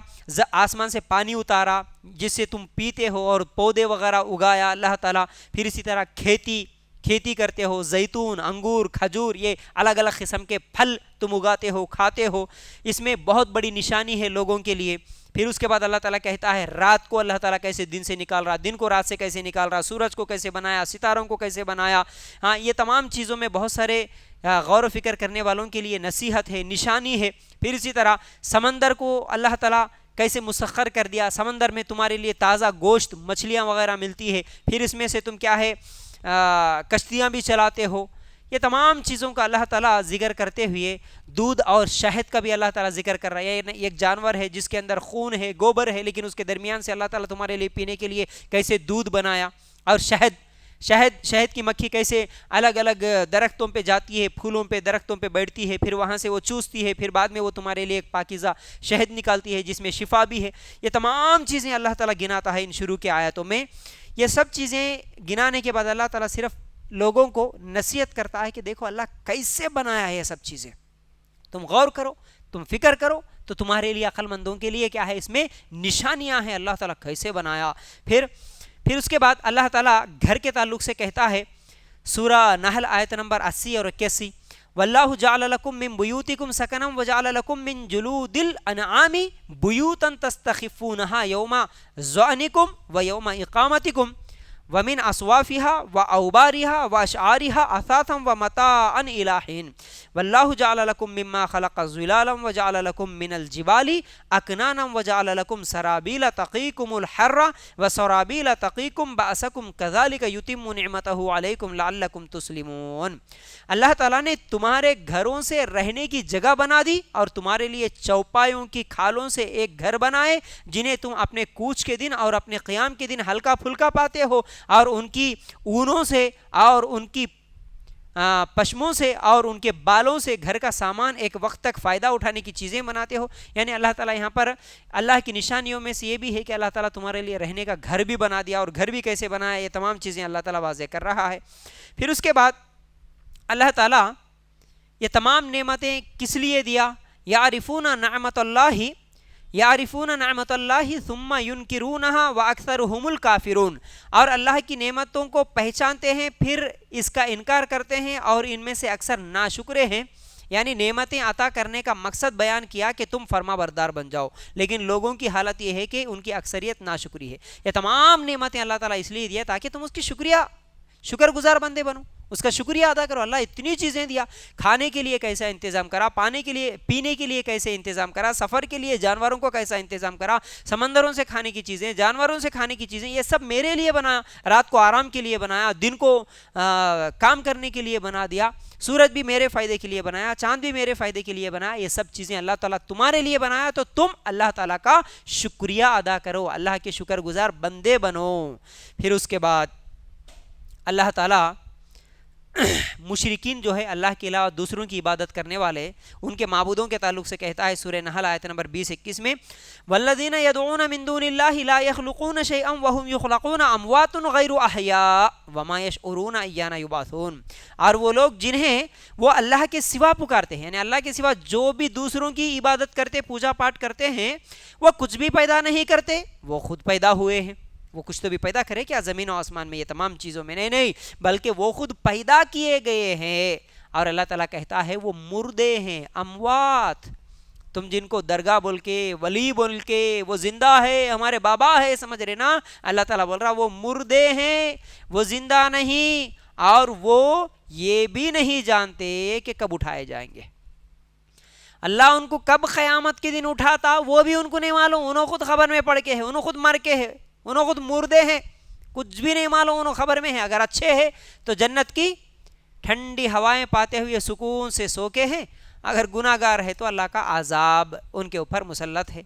آسمان سے پانی اتارا جس سے تم پیتے ہو، اور پودے وغیرہ اگایا اللہ تعالیٰ۔ پھر اسی طرح کھیتی کرتے ہو، زیتون، انگور، کھجور، یہ الگ الگ قسم کے پھل تم اگاتے ہو، کھاتے ہو، اس میں بہت بڑی نشانی ہے لوگوں کے لیے۔ پھر اس کے بعد اللہ تعالیٰ کہتا ہے رات کو اللہ تعالیٰ کیسے دن سے نکال رہا، دن کو رات سے کیسے نکال رہا، سورج کو کیسے بنایا، ستاروں کو کیسے بنایا۔ ہاں، یہ تمام چیزوں میں بہت سارے غور و فکر کرنے والوں کے لیے نصیحت ہے، نشانی ہے۔ پھر اسی طرح سمندر کو اللہ تعالیٰ کیسے مسخر کر دیا، سمندر میں تمہارے لیے تازہ گوشت، مچھلیاں وغیرہ ملتی ہے، پھر اس میں سے تم کیا ہے کشتیاں بھی چلاتے ہو۔ یہ تمام چیزوں کا اللہ تعالیٰ ذکر کرتے ہوئے دودھ اور شہد کا بھی اللہ تعالیٰ ذکر کر رہا ہے۔ ایک جانور ہے جس کے اندر خون ہے، گوبر ہے، لیکن اس کے درمیان سے اللہ تعالیٰ تمہارے لیے پینے کے لیے کیسے دودھ بنایا، اور شہد کی مکھی کیسے الگ الگ درختوں پہ جاتی ہے، پھولوں پہ، درختوں پہ بیٹھتی ہے، پھر وہاں سے وہ چوستی ہے، پھر بعد میں وہ تمہارے لیے ایک پاکیزہ شہد نکالتی ہے جس میں شفا بھی ہے۔ یہ تمام چیزیں اللہ تعالیٰ گناتا ہے ان شروع کے آیتوں میں۔ یہ سب چیزیں گنانے کے بعد اللہ تعالیٰ صرف لوگوں کو نصیحت کرتا ہے کہ دیکھو اللہ کیسے بنایا ہے یہ سب چیزیں، تم غور کرو، تم فکر کرو، تو تمہارے لیے عقل مندوں کے لیے کیا ہے اس میں نشانیاں ہیں، اللہ تعالیٰ کیسے بنایا۔ پھر اس کے بعد اللہ تعالیٰ گھر کے تعلق سے کہتا ہے، سورہ نحل آیت نمبر 80 اور 81، واللہ جعل لکم من بیوتکم سکنا وجعل لکم من جلود الانعام بیوتا تستخفونها یوم ظعنکم و یوم اقامتکم ومن اسوافها واوبارها واشعارها اثاثا ومتاعا الى حين والله جعل لكم مما خلق ظلالا وجعل لكم من الجبال اكنانا وجعل لكم سرابيل تقيكم الحر وسرابيل تقيكم بأسكم كذلك يتم نعمته عليكم لعلكم تسلمون. اللہ تعالیٰ نے تمہارے گھروں سے رہنے کی جگہ بنا دی اور تمہارے لیے چوپایوں کی کھالوں سے ایک گھر بنائے جنہیں تم اپنے کوچ کے دن اور اپنے قیام کے دن ہلکا پھلکا پاتے ہو اور ان کی اونوں سے اور ان کی پشموں سے اور ان کے بالوں سے گھر کا سامان ایک وقت تک فائدہ اٹھانے کی چیزیں بناتے ہو. یعنی اللہ تعالیٰ یہاں پر اللہ کی نشانیوں میں سے یہ بھی ہے کہ اللہ تعالیٰ تمہارے لیے رہنے کا گھر بھی بنا دیا, اور گھر بھی کیسے بنا ہے یہ تمام چیزیں اللہ تعالیٰ واضح کر رہا ہے. پھر اس کے بعد اللہ تعالیٰ یہ تمام نعمتیں کس لیے دیا؟ یعرفون نعمت اللہ ثم ینکرونہا واکثرہم الکافرون, اور اللہ کی نعمتوں کو پہچانتے ہیں پھر اس کا انکار کرتے ہیں اور ان میں سے اکثر ناشکرے ہیں. یعنی نعمتیں عطا کرنے کا مقصد بیان کیا کہ تم فرما بردار بن جاؤ, لیکن لوگوں کی حالت یہ ہے کہ ان کی اکثریت ناشکری ہے. یہ تمام نعمتیں اللہ تعالیٰ اس لیے دیا تاکہ تم اس کی شکر گزار بندے بنو, اس کا شکریہ ادا کرو. اللہ اتنی چیزیں دیا, کھانے کے لیے کیسا انتظام کرا, پینے کے لیے کیسے انتظام کرا, سفر کے لیے جانوروں کو کیسا انتظام کرا, سمندروں سے کھانے کی چیزیں, جانوروں سے کھانے کی چیزیں, یہ سب میرے لیے بنایا. رات کو آرام کے لیے بنایا, دن کو کام کرنے کے لیے بنا دیا, سورج بھی میرے فائدے کے لیے بنایا, چاند بھی میرے فائدے کے لیے بنایا. یہ سب چیزیں اللہ تعالیٰ تمہارے لیے بنایا, تو تم اللہ تعالیٰ کا شکریہ ادا کرو, اللہ کے شکر گزار بندے بنو. پھر اس کے بعد اللہ تعالیٰ مشرکین جو ہے اللہ کے علاوہ دوسروں کی عبادت کرنے والے, ان کے معبودوں کے تعلق سے کہتا ہے سورہ نحل آیت نمبر 20-21 میں, والذین یدعون من دون اللہ لا یخلقون شیئا وهم یخلقون اموات غیر احیاء وما یشعرون ایان یبعثون. اور وہ لوگ جنہیں وہ اللہ کے سوا پکارتے ہیں, یعنی اللہ کے سوا جو بھی دوسروں کی عبادت کرتے, پوجا پاٹ کرتے ہیں, وہ کچھ بھی پیدا نہیں کرتے, وہ خود پیدا ہوئے ہیں. وہ کچھ تو بھی پیدا کرے کیا زمین و آسمان میں, یہ تمام چیزوں میں نہیں, بلکہ وہ خود پیدا کیے گئے ہیں. اور اللہ تعالیٰ کہتا ہے وہ مردے ہیں, اموات. تم جن کو درگاہ بول کے, ولی بول کے, وہ زندہ ہے, ہمارے بابا ہے, سمجھ رہے نا, اللہ تعالیٰ بول رہا وہ مردے ہیں, وہ زندہ نہیں, اور وہ یہ بھی نہیں جانتے کہ کب اٹھائے جائیں گے. اللہ ان کو کب قیامت کے دن اٹھاتا وہ بھی ان کو نہیں معلوم, انہوں خود خبر میں پڑ کے ہے, انہوں خود مر کے ہے, انہوں خود مردے ہیں, کچھ بھی نہیں معلوم, انہوں خبر میں ہے. اگر اچھے ہیں تو جنت کی ٹھنڈی ہوائیں پاتے ہوئے سکون سے سو کے ہیں, اگر گناہ گار ہے تو اللہ کا عذاب ان کے اوپر مسلط ہے.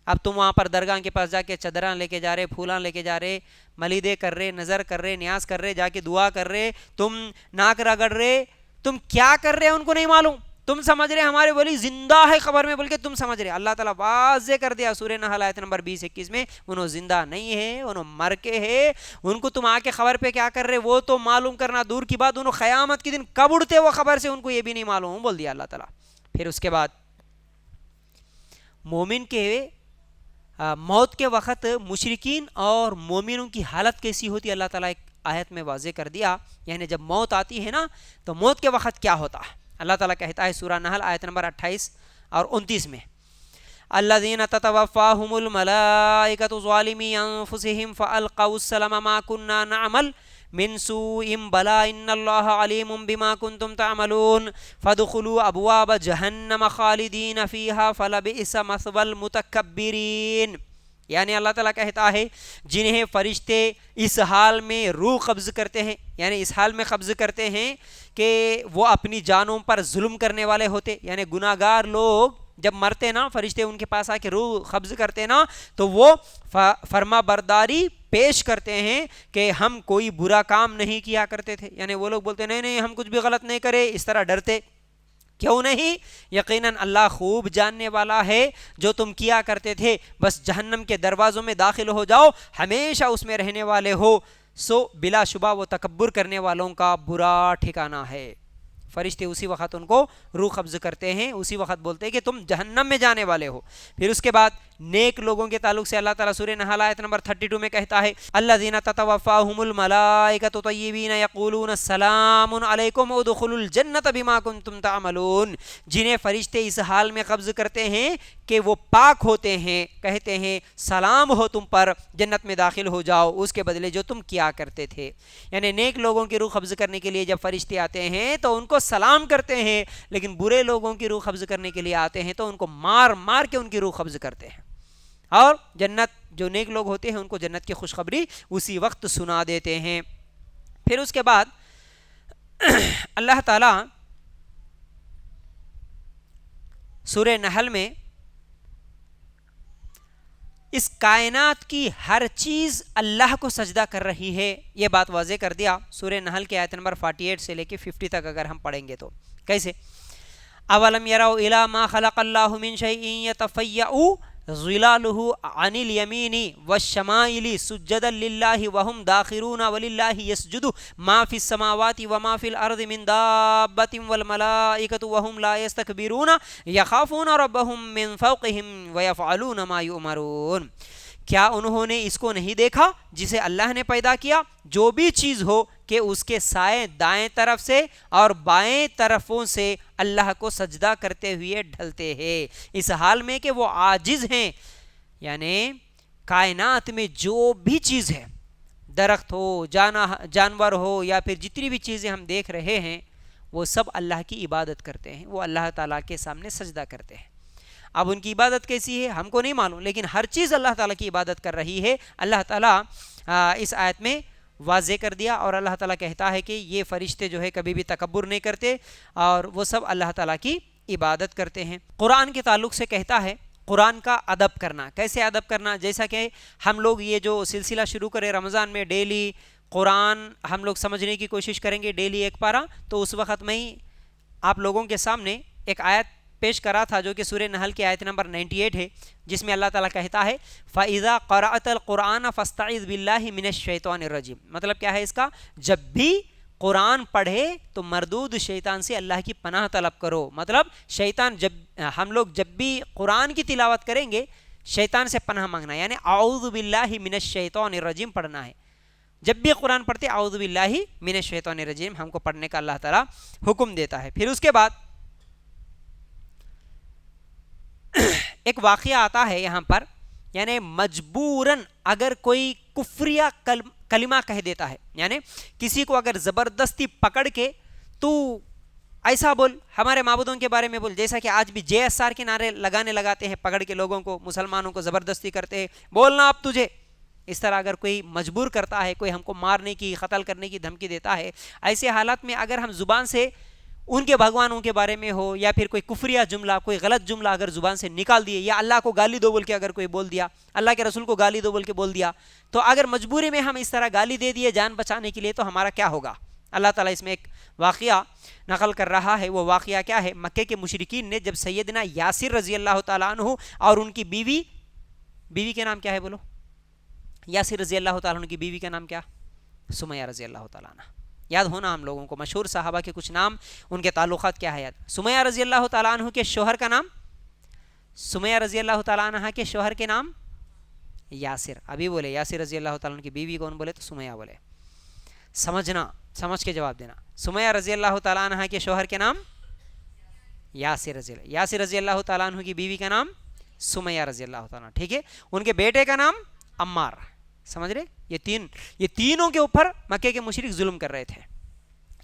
اب تم وہاں پر درگاہ کے پاس جا کے چادراں لے کے جا رہے, پھولاں لے کے جا رہے, ملیدے کر رہے, نظر کر رہے, نیاز کر رہے, جا کے دعا کر رہے, تم ناک رگڑ رہے, تم کیا کر رہے ان کو نہیں معلوم. تم سمجھ رہے ہمارے ولی زندہ ہے خبر میں بول کے تم سمجھ رہے. اللہ تعالیٰ واضح کر دیا سورہ نحل آیت نمبر 20-21 میں, انہوں زندہ نہیں ہے, انہوں مر کے ہے. ان کو تم آ کے خبر پہ کیا کر رہے وہ تو معلوم کرنا دور کی بات, انہوں قیامت کے دن کب اڑتے وہ خبر سے ان کو یہ بھی نہیں معلوم بول دیا اللہ تعالیٰ. پھر اس کے بعد مومن کے موت کے وقت مشرکین اور مومنوں کی حالت کیسی ہوتی اللہ تعالیٰ ایک آیت میں واضح کر دیا. یعنی جب موت آتی ہے نا تو موت کے وقت کیا ہوتا ہے. اللہ تعالیٰ کہتا ہے سورہ نحل آیت نمبر 28 اور 29 میں, الذین تتوفاہم الملائکۃ ظالمی انفسہم فالقوا السلم ما کننا نعمل من سوء بلا ان اللہ علیم بما کنتم تعملون فادخلوا ابواب جہنم خالدین فیہا فلبئس مثوی المتکبرین. یعنی اللہ تعالیٰ کہتا ہے جنہیں فرشتے اس حال میں روح قبض کرتے ہیں, یعنی اس حال میں قبض کرتے ہیں کہ وہ اپنی جانوں پر ظلم کرنے والے ہوتے, یعنی گناہ گار لوگ جب مرتے نا فرشتے ان کے پاس آ کے روح قبض کرتے نا تو وہ فرما برداری پیش کرتے ہیں کہ ہم کوئی برا کام نہیں کیا کرتے تھے. یعنی وہ لوگ بولتے نہیں ہم کچھ بھی غلط نہیں کرے, اس طرح ڈرتے. کیوں نہیں؟ یقیناً اللہ خوب جاننے والا ہے جو تم کیا کرتے تھے, بس جہنم کے دروازوں میں داخل ہو جاؤ, ہمیشہ اس میں رہنے والے ہو, سو بلا شبہ وہ تکبر کرنے والوں کا برا ٹھکانہ ہے. فرشتے اسی وقت ان کو روح قبض کرتے ہیں, اسی وقت بولتے ہیں کہ تم جہنم میں جانے والے ہو. پھر اس کے بعد نیک لوگوں کے تعلق سے اللہ تعالیٰ سورہ نحل آیت نمبر 32 میں کہتا ہے الذین تتوفاہم الملائکۃ طیبین یقولون السلام علیکم ادخلوا الجنۃ بما کنتم تعملون، جنہیں فرشتے اس حال میں قبض کرتے ہیں کہ وہ پاک ہوتے ہیں، کہتے ہیں سلام ہو تم پر، جنت میں داخل ہو جاؤ اس کے بدلے جو تم کیا کرتے تھے۔ یعنی نیک لوگوں کی روح قبض کرنے کے لیے جب فرشتے آتے ہیں تو ان کو سلام کرتے ہیں، لیکن برے لوگوں کی روح قبض کرنے کے لیے آتے ہیں تو ان کو مار مار کے ان کی روح قبض کرتے ہیں، اور جنت جو نیک لوگ ہوتے ہیں ان کو جنت کی خوشخبری اسی وقت سنا دیتے ہیں۔ پھر اس کے بعد اللہ تعالیٰ سورہ نحل میں اس کائنات کی ہر چیز اللہ کو سجدہ کر رہی ہے، یہ بات واضح کر دیا۔ سورہ نحل کے آیت نمبر 48 سے لے کے 50 تک اگر ہم پڑھیں گے تو کیسے؟ اولم یروا الی ما خلق اللہ من شیء یتفیأ ظلالہ عن الیمین والشمائل سجدا للہ وہم داخرون وللہ یسجد ما فی السماوات وما فی الارض من دابۃ والملائکۃ وہم لا یستکبرون یخافون ربہم من فوقہم ویفعلون ما یؤمرون۔ کیا انہوں نے اس کو نہیں دیکھا جسے اللہ نے پیدا کیا؟ جو بھی چیز ہو کہ اس کے سائے دائیں طرف سے اور بائیں طرفوں سے اللہ کو سجدہ کرتے ہوئے ڈھلتے ہیں، اس حال میں کہ وہ عاجز ہیں۔ یعنی کائنات میں جو بھی چیز ہے، درخت ہو، جانور ہو، یا پھر جتنی بھی چیزیں ہم دیکھ رہے ہیں، وہ سب اللہ کی عبادت کرتے ہیں، وہ اللہ تعالیٰ کے سامنے سجدہ کرتے ہیں۔ اب ان کی عبادت کیسی ہے ہم کو نہیں معلوم، لیکن ہر چیز اللہ تعالیٰ کی عبادت کر رہی ہے۔ اللہ تعالیٰ اس آیت میں واضح کر دیا، اور اللہ تعالیٰ کہتا ہے کہ یہ فرشتے جو ہے کبھی بھی تکبر نہیں کرتے اور وہ سب اللہ تعالیٰ کی عبادت کرتے ہیں۔ قرآن کے تعلق سے کہتا ہے قرآن کا ادب کرنا۔ کیسے ادب کرنا؟ جیسا کہ ہم لوگ یہ جو سلسلہ شروع کرے رمضان میں، ڈیلی قرآن ہم لوگ سمجھنے کی کوشش کریں گے، ڈیلی ایک پارہ، تو اس وقت میں ہی آپ لوگوں کے سامنے ایک آیت پیش کرا تھا جو کہ سورہ نحل کی آیت نمبر 98 ہے، جس میں اللہ تعالیٰ کہتا ہے فَإِذَا قَرَأْتَ الْقُرْآنَ فَاسْتَعِذْ بِاللَّهِ مِنَ الشَّيْطَانِ الرَّجِيمِ۔ مطلب کیا ہے اس کا؟ جب بھی قرآن پڑھے تو مردود شیطان سے اللہ کی پناہ طلب کرو۔ مطلب شیطان ہم لوگ جب بھی قرآن کی تلاوت کریں گے شیطان سے پناہ مانگنا، یعنی اعوذ باللہ من الشیطان الرجیم پڑھنا ہے۔ جب بھی قرآن پڑھتے اعوذ باللہ من الشیطان الرجیم ہم کو پڑھنے کا اللہ تعالیٰ حکم دیتا ہے۔ پھر اس کے بعد ایک واقعہ آتا ہے یہاں پر، یعنی مجبوراً اگر کوئی کفریہ کلمہ کہہ دیتا ہے، یعنی کسی کو اگر زبردستی پکڑ کے تو ایسا بول، ہمارے معبودوں کے بارے میں بول، جیسا کہ آج بھی JSR کے نعرے لگاتے ہیں، پکڑ کے لوگوں کو، مسلمانوں کو زبردستی کرتے ہیں، بولنا اب تجھے، اس طرح اگر کوئی مجبور کرتا ہے، کوئی ہم کو مارنے کی، قتل کرنے کی دھمکی دیتا ہے، ایسے حالات میں اگر ہم زبان سے ان کے بھگوانوں کے بارے میں ہو یا پھر کوئی کفریہ جملہ، کوئی غلط جملہ اگر زبان سے نکال دیے، یا اللہ کو گالی دو بول کے اگر کوئی بول دیا، اللہ کے رسول کو گالی دو بول کے بول دیا، تو اگر مجبوری میں ہم اس طرح گالی دے دیے جان بچانے کے لیے، تو ہمارا کیا ہوگا؟ اللہ تعالیٰ اس میں ایک واقعہ نقل کر رہا ہے۔ وہ واقعہ کیا ہے؟ مکے کے مشرکین نے جب سیدنا یاسر رضی اللہ تعالیٰ عنہ اور ان کی بیوی کے نام کیا ہے بولو؟ یاسر رضی اللہ تعالیٰ عنہ کی بیوی کا نام کیا؟ سمیہ رضی اللہ تعالیٰ عنہ۔ یاد ہونا ہم لوگوں کو مشہور صحابہ کے کچھ نام، ان کے تعلقات کیا ہے یاد؟ سمیہ رضی اللہ تعالیٰ عنہ کے شوہر کا نام، سمیہ رضی اللہ تعالیٰ عنہ کے شوہر کے نام یاسر۔ ابھی بولے یاسر رضی اللہ تعالیٰ عنہ کی بیوی کون بولے؟ تو سمیہ بولے۔ سمجھنا، سمجھ کے جواب دینا۔ سمیہ رضی اللہ تعالیٰ عنہ کے شوہر کے نام یاسر رضی اللہ تعالیٰ عنہ کی بیوی کا نام سمیہ رضی اللہ تعالیٰ عنہ، ٹھیک ہے؟ ان کے بیٹے کا نام عمار۔ سمجھ رہے؟ یہ تینوں کے اوپر مکے کے مشرک ظلم کر رہے تھے،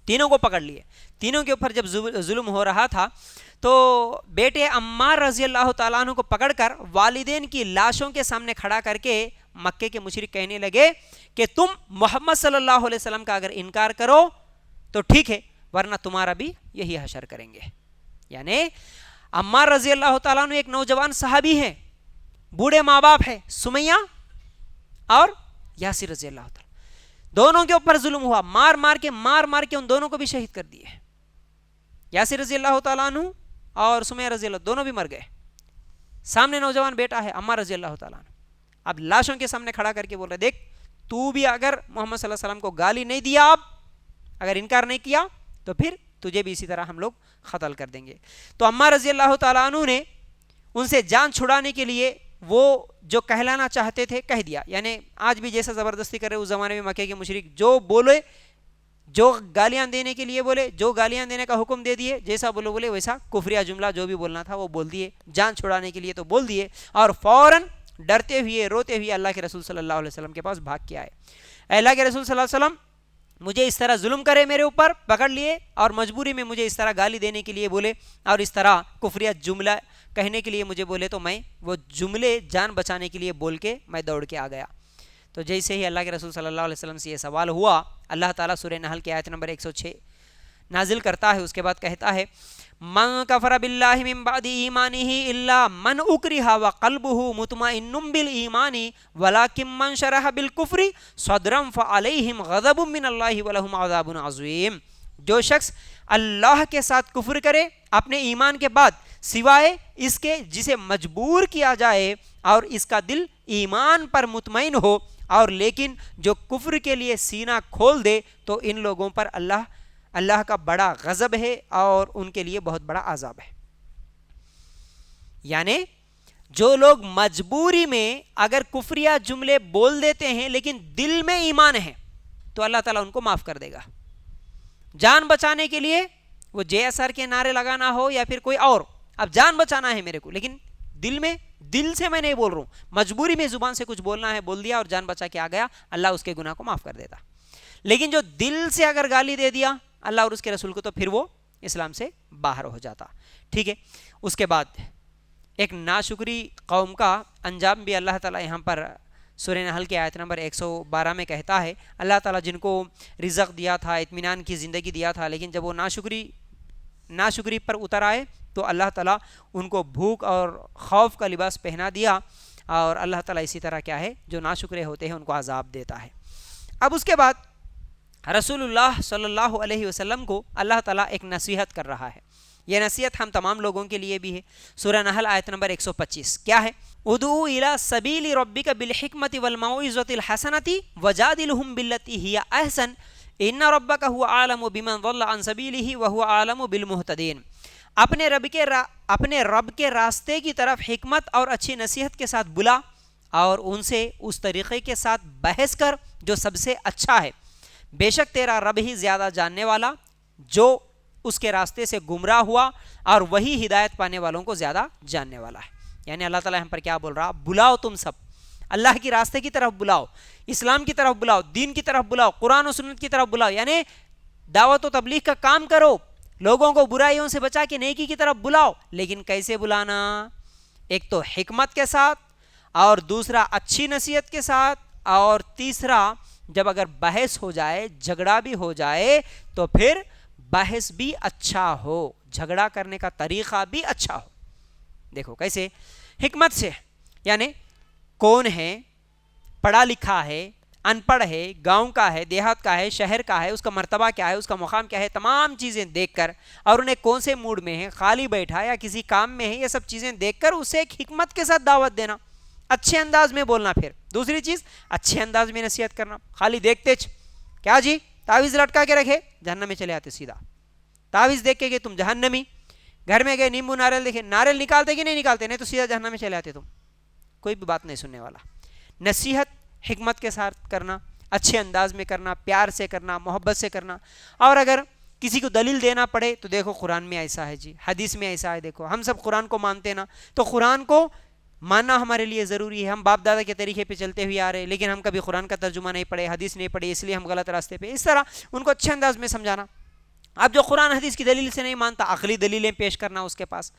تینوں کو پکڑ لیے۔ تینوں کے اوپر جب ظلم ہو رہا تھا تو بیٹے عمار رضی اللہ تعالیٰ عنہ کو پکڑ کر والدین کی لاشوں کے سامنے کھڑا کر کے مکے کے مشرک کہنے لگے کہ تم محمد صلی اللہ علیہ وسلم کا اگر انکار کرو تو ٹھیک ہے، ورنہ تمہارا بھی یہی حشر کریں گے۔ یعنی عمار رضی اللہ تعالیٰ عنہ ایک نوجوان صحابی ہیں، بوڑھے ماں باپ ہیں، سمیہ اور یاسر رضی اللہ تعالیٰ، دونوں کے اوپر ظلم ہوا، مار مار کے ان دونوں کو بھی شہید کر دیے۔ یاسر رضی اللہ تعالیٰ عنہ اور سمیہ رضی اللہ دونوں بھی مر گئے۔ سامنے نوجوان بیٹا ہے عمار رضی اللہ تعالیٰ عنہ، اب لاشوں کے سامنے کھڑا کر کے بول رہے دیکھ تو بھی اگر محمد صلی اللہ علیہ وسلم کو گالی نہیں دیا، اب اگر انکار نہیں کیا تو پھر تجھے بھی اسی طرح ہم لوگ قتل کر دیں گے۔ تو عمار رضی اللہ تعالیٰ عنہ نے ان سے جان چھڑانے کے لیے وہ جو کہلانا چاہتے تھے کہہ دیا. یعنی آج بھی جیسا زبردستی کر رہے اس زمانے میں مکے کے مشرک جو بولے, جو گالیاں دینے کے لیے بولے, جو گالیاں دینے کا حکم دے دیے, جیسا بولے ویسا کفریہ جملہ جو بھی بولنا تھا وہ بول دیے, جان چھڑانے کے لیے تو بول دیے, اور فوراً ڈرتے ہوئے روتے ہوئے اللہ کے رسول صلی اللہ علیہ وسلم کے پاس بھاگ کے آئے. اے اللہ کے رسول صلی اللہ علیہ وسلم, مجھے اس طرح ظلم کرے, میرے اوپر پکڑ لیے اور مجبوری میں مجھے اس طرح گالی دینے کے لیے بولے اور اس طرح کفریہ جملہ کہنے کے لیے مجھے بولے, تو میں وہ جملے جان بچانے کے لیے بول کے میں دوڑ کے آ گیا. تو جیسے ہی اللہ کے رسول صلی اللہ علیہ وسلم سے یہ سوال ہوا, اللہ تعالیٰ سورہ نحل کی آیت نمبر 106 نازل کرتا ہے. اس کے بعد کہتا ہے, من کفر باللہ من بعد ایمانہ الا من اکرہ وقلبہ مطمئن بالایمان ولکن من شرح بالکفر صدرا فعلیہم غضب من اللہ ولہم عذاب عظیم. جو شخص اللہ کے ساتھ کفر کرے اپنے ایمان کے بعد سوائے اس کے جسے مجبور کیا جائے اور اس کا دل ایمان پر مطمئن ہو, اور لیکن جو کفر کے لیے سینہ کھول دے, تو ان لوگوں پر اللہ کا بڑا غضب ہے اور ان کے لیے بہت بڑا عذاب ہے. یعنی جو لوگ مجبوری میں اگر کفریہ جملے بول دیتے ہیں لیکن دل میں ایمان ہے تو اللہ تعالیٰ ان کو معاف کر دے گا. جان بچانے کے لیے وہ جے ایس آر کے نعرے لگانا ہو یا پھر کوئی اور, اب جان بچانا ہے میرے کو, لیکن دل سے میں نہیں بول رہا ہوں, مجبوری میں زبان سے کچھ بولنا ہے بول دیا اور جان بچا کے آ گیا, اللہ اس کے گناہ کو معاف کر دیتا. لیکن جو دل سے اگر گالی دے دیا اللہ اور اس کے رسول کو, تو پھر وہ اسلام سے باہر ہو جاتا. ٹھیک ہے. اس کے بعد ایک ناشکری قوم کا انجام بھی اللہ تعالیٰ یہاں پر سورہ نحل کی آیت نمبر 112 میں کہتا ہے. اللہ تعالیٰ جن کو رزق دیا تھا, اطمینان کی زندگی دیا تھا, لیکن جب وہ ناشکری پر اتر آئے تو اللہ تعالیٰ ان کو بھوک اور خوف کا لباس پہنا دیا, اور اللہ تعالیٰ اسی طرح کیا ہے جو ناشکرے ہوتے ہیں ان کو عذاب دیتا ہے. اب اس کے بعد رسول اللہ صلی اللہ علیہ وسلم کو اللہ تعالیٰ ایک نصیحت کر رہا ہے. یہ نصیحت ہم تمام لوگوں کے لیے بھی ہے. سورہ نحل آیت نمبر 125 کیا ہے؟ ادعو الی سبیل ربک بالحکمت والموعظۃ الحسنۃ وجادلہم باللتی ہی احسن ان ربک هو اعلم بمن ضل عن سبیلہ وهو اعلم بالمہتدین. اپنے رب کے راستے کی طرف حکمت اور اچھی نصیحت کے ساتھ بلا, اور ان سے اس طریقے کے ساتھ بحث کر جو سب سے اچھا ہے. بے شک تیرا رب ہی زیادہ جاننے والا جو اس کے راستے سے گمراہ ہوا, اور وہی ہدایت پانے والوں کو زیادہ جاننے والا ہے. یعنی اللہ تعالیٰ ہم پر کیا بول رہا, بلاؤ تم سب اللہ کی راستے کی طرف بلاؤ, اسلام کی طرف بلاؤ, دین کی طرف بلاؤ, قرآن و سنت کی طرف بلاؤ. یعنی دعوت و تبلیغ کا کام کرو, لوگوں کو برائیوں سے بچا کے نیکی کی طرف بلاؤ. لیکن کیسے بلانا؟ ایک تو حکمت کے ساتھ, اور دوسرا اچھی نصیحت کے ساتھ, اور تیسرا جب اگر بحث ہو جائے, جھگڑا بھی ہو جائے, تو پھر بحث بھی اچھا ہو, جھگڑا کرنے کا طریقہ بھی اچھا ہو. دیکھو کیسے, حکمت سے. یعنی کون ہے, پڑھا لکھا ہے, ان پڑھ ہے, گاؤں کا ہے, دیہات کا ہے, شہر کا ہے, اس کا مرتبہ کیا ہے, اس کا مقام کیا ہے, تمام چیزیں دیکھ کر, اور انہیں کون سے موڈ میں ہے, خالی بیٹھا یا کسی کام میں ہے, یہ سب چیزیں دیکھ کر اسے ایک حکمت کے ساتھ دعوت دینا, اچھے انداز میں بولنا. پھر دوسری چیز اچھے انداز میں نصیحت کرنا. خالی دیکھتے کیا جی تعویذ لٹکا کے رکھے, جہنم میں چلے آتے سیدھا. تعویذ دیکھ کے تم جہنمی, گھر میں گئے نیمبو ناریل دیکھے, ناریل نکالتے کہ نہیں نکالتے, نہیں تو سیدھا جہنم میں چلے آتے تم. کوئی بھی بات نہیں سننے والا. نصیحت حکمت کے ساتھ کرنا, اچھے انداز میں کرنا, پیار سے کرنا, محبت سے کرنا. اور اگر کسی کو دلیل دینا پڑے تو دیکھو قرآن میں ایسا ہے جی, حدیث میں ایسا ہے, دیکھو ہم سب قرآن کو مانتے نا, تو قرآن کو ماننا ہمارے لیے ضروری ہے. ہم باپ دادا کے طریقے پہ چلتے ہوئے آ رہے, لیکن ہم کبھی قرآن کا ترجمہ نہیں پڑھے, حدیث نہیں پڑھے, اس لیے ہم غلط راستے پہ. اس طرح ان کو اچھے انداز میں سمجھانا. اب جو قرآن حدیث کی دلیل سے نہیں مانتا, عقلی دلیلیں پیش کرنا اس کے پاس.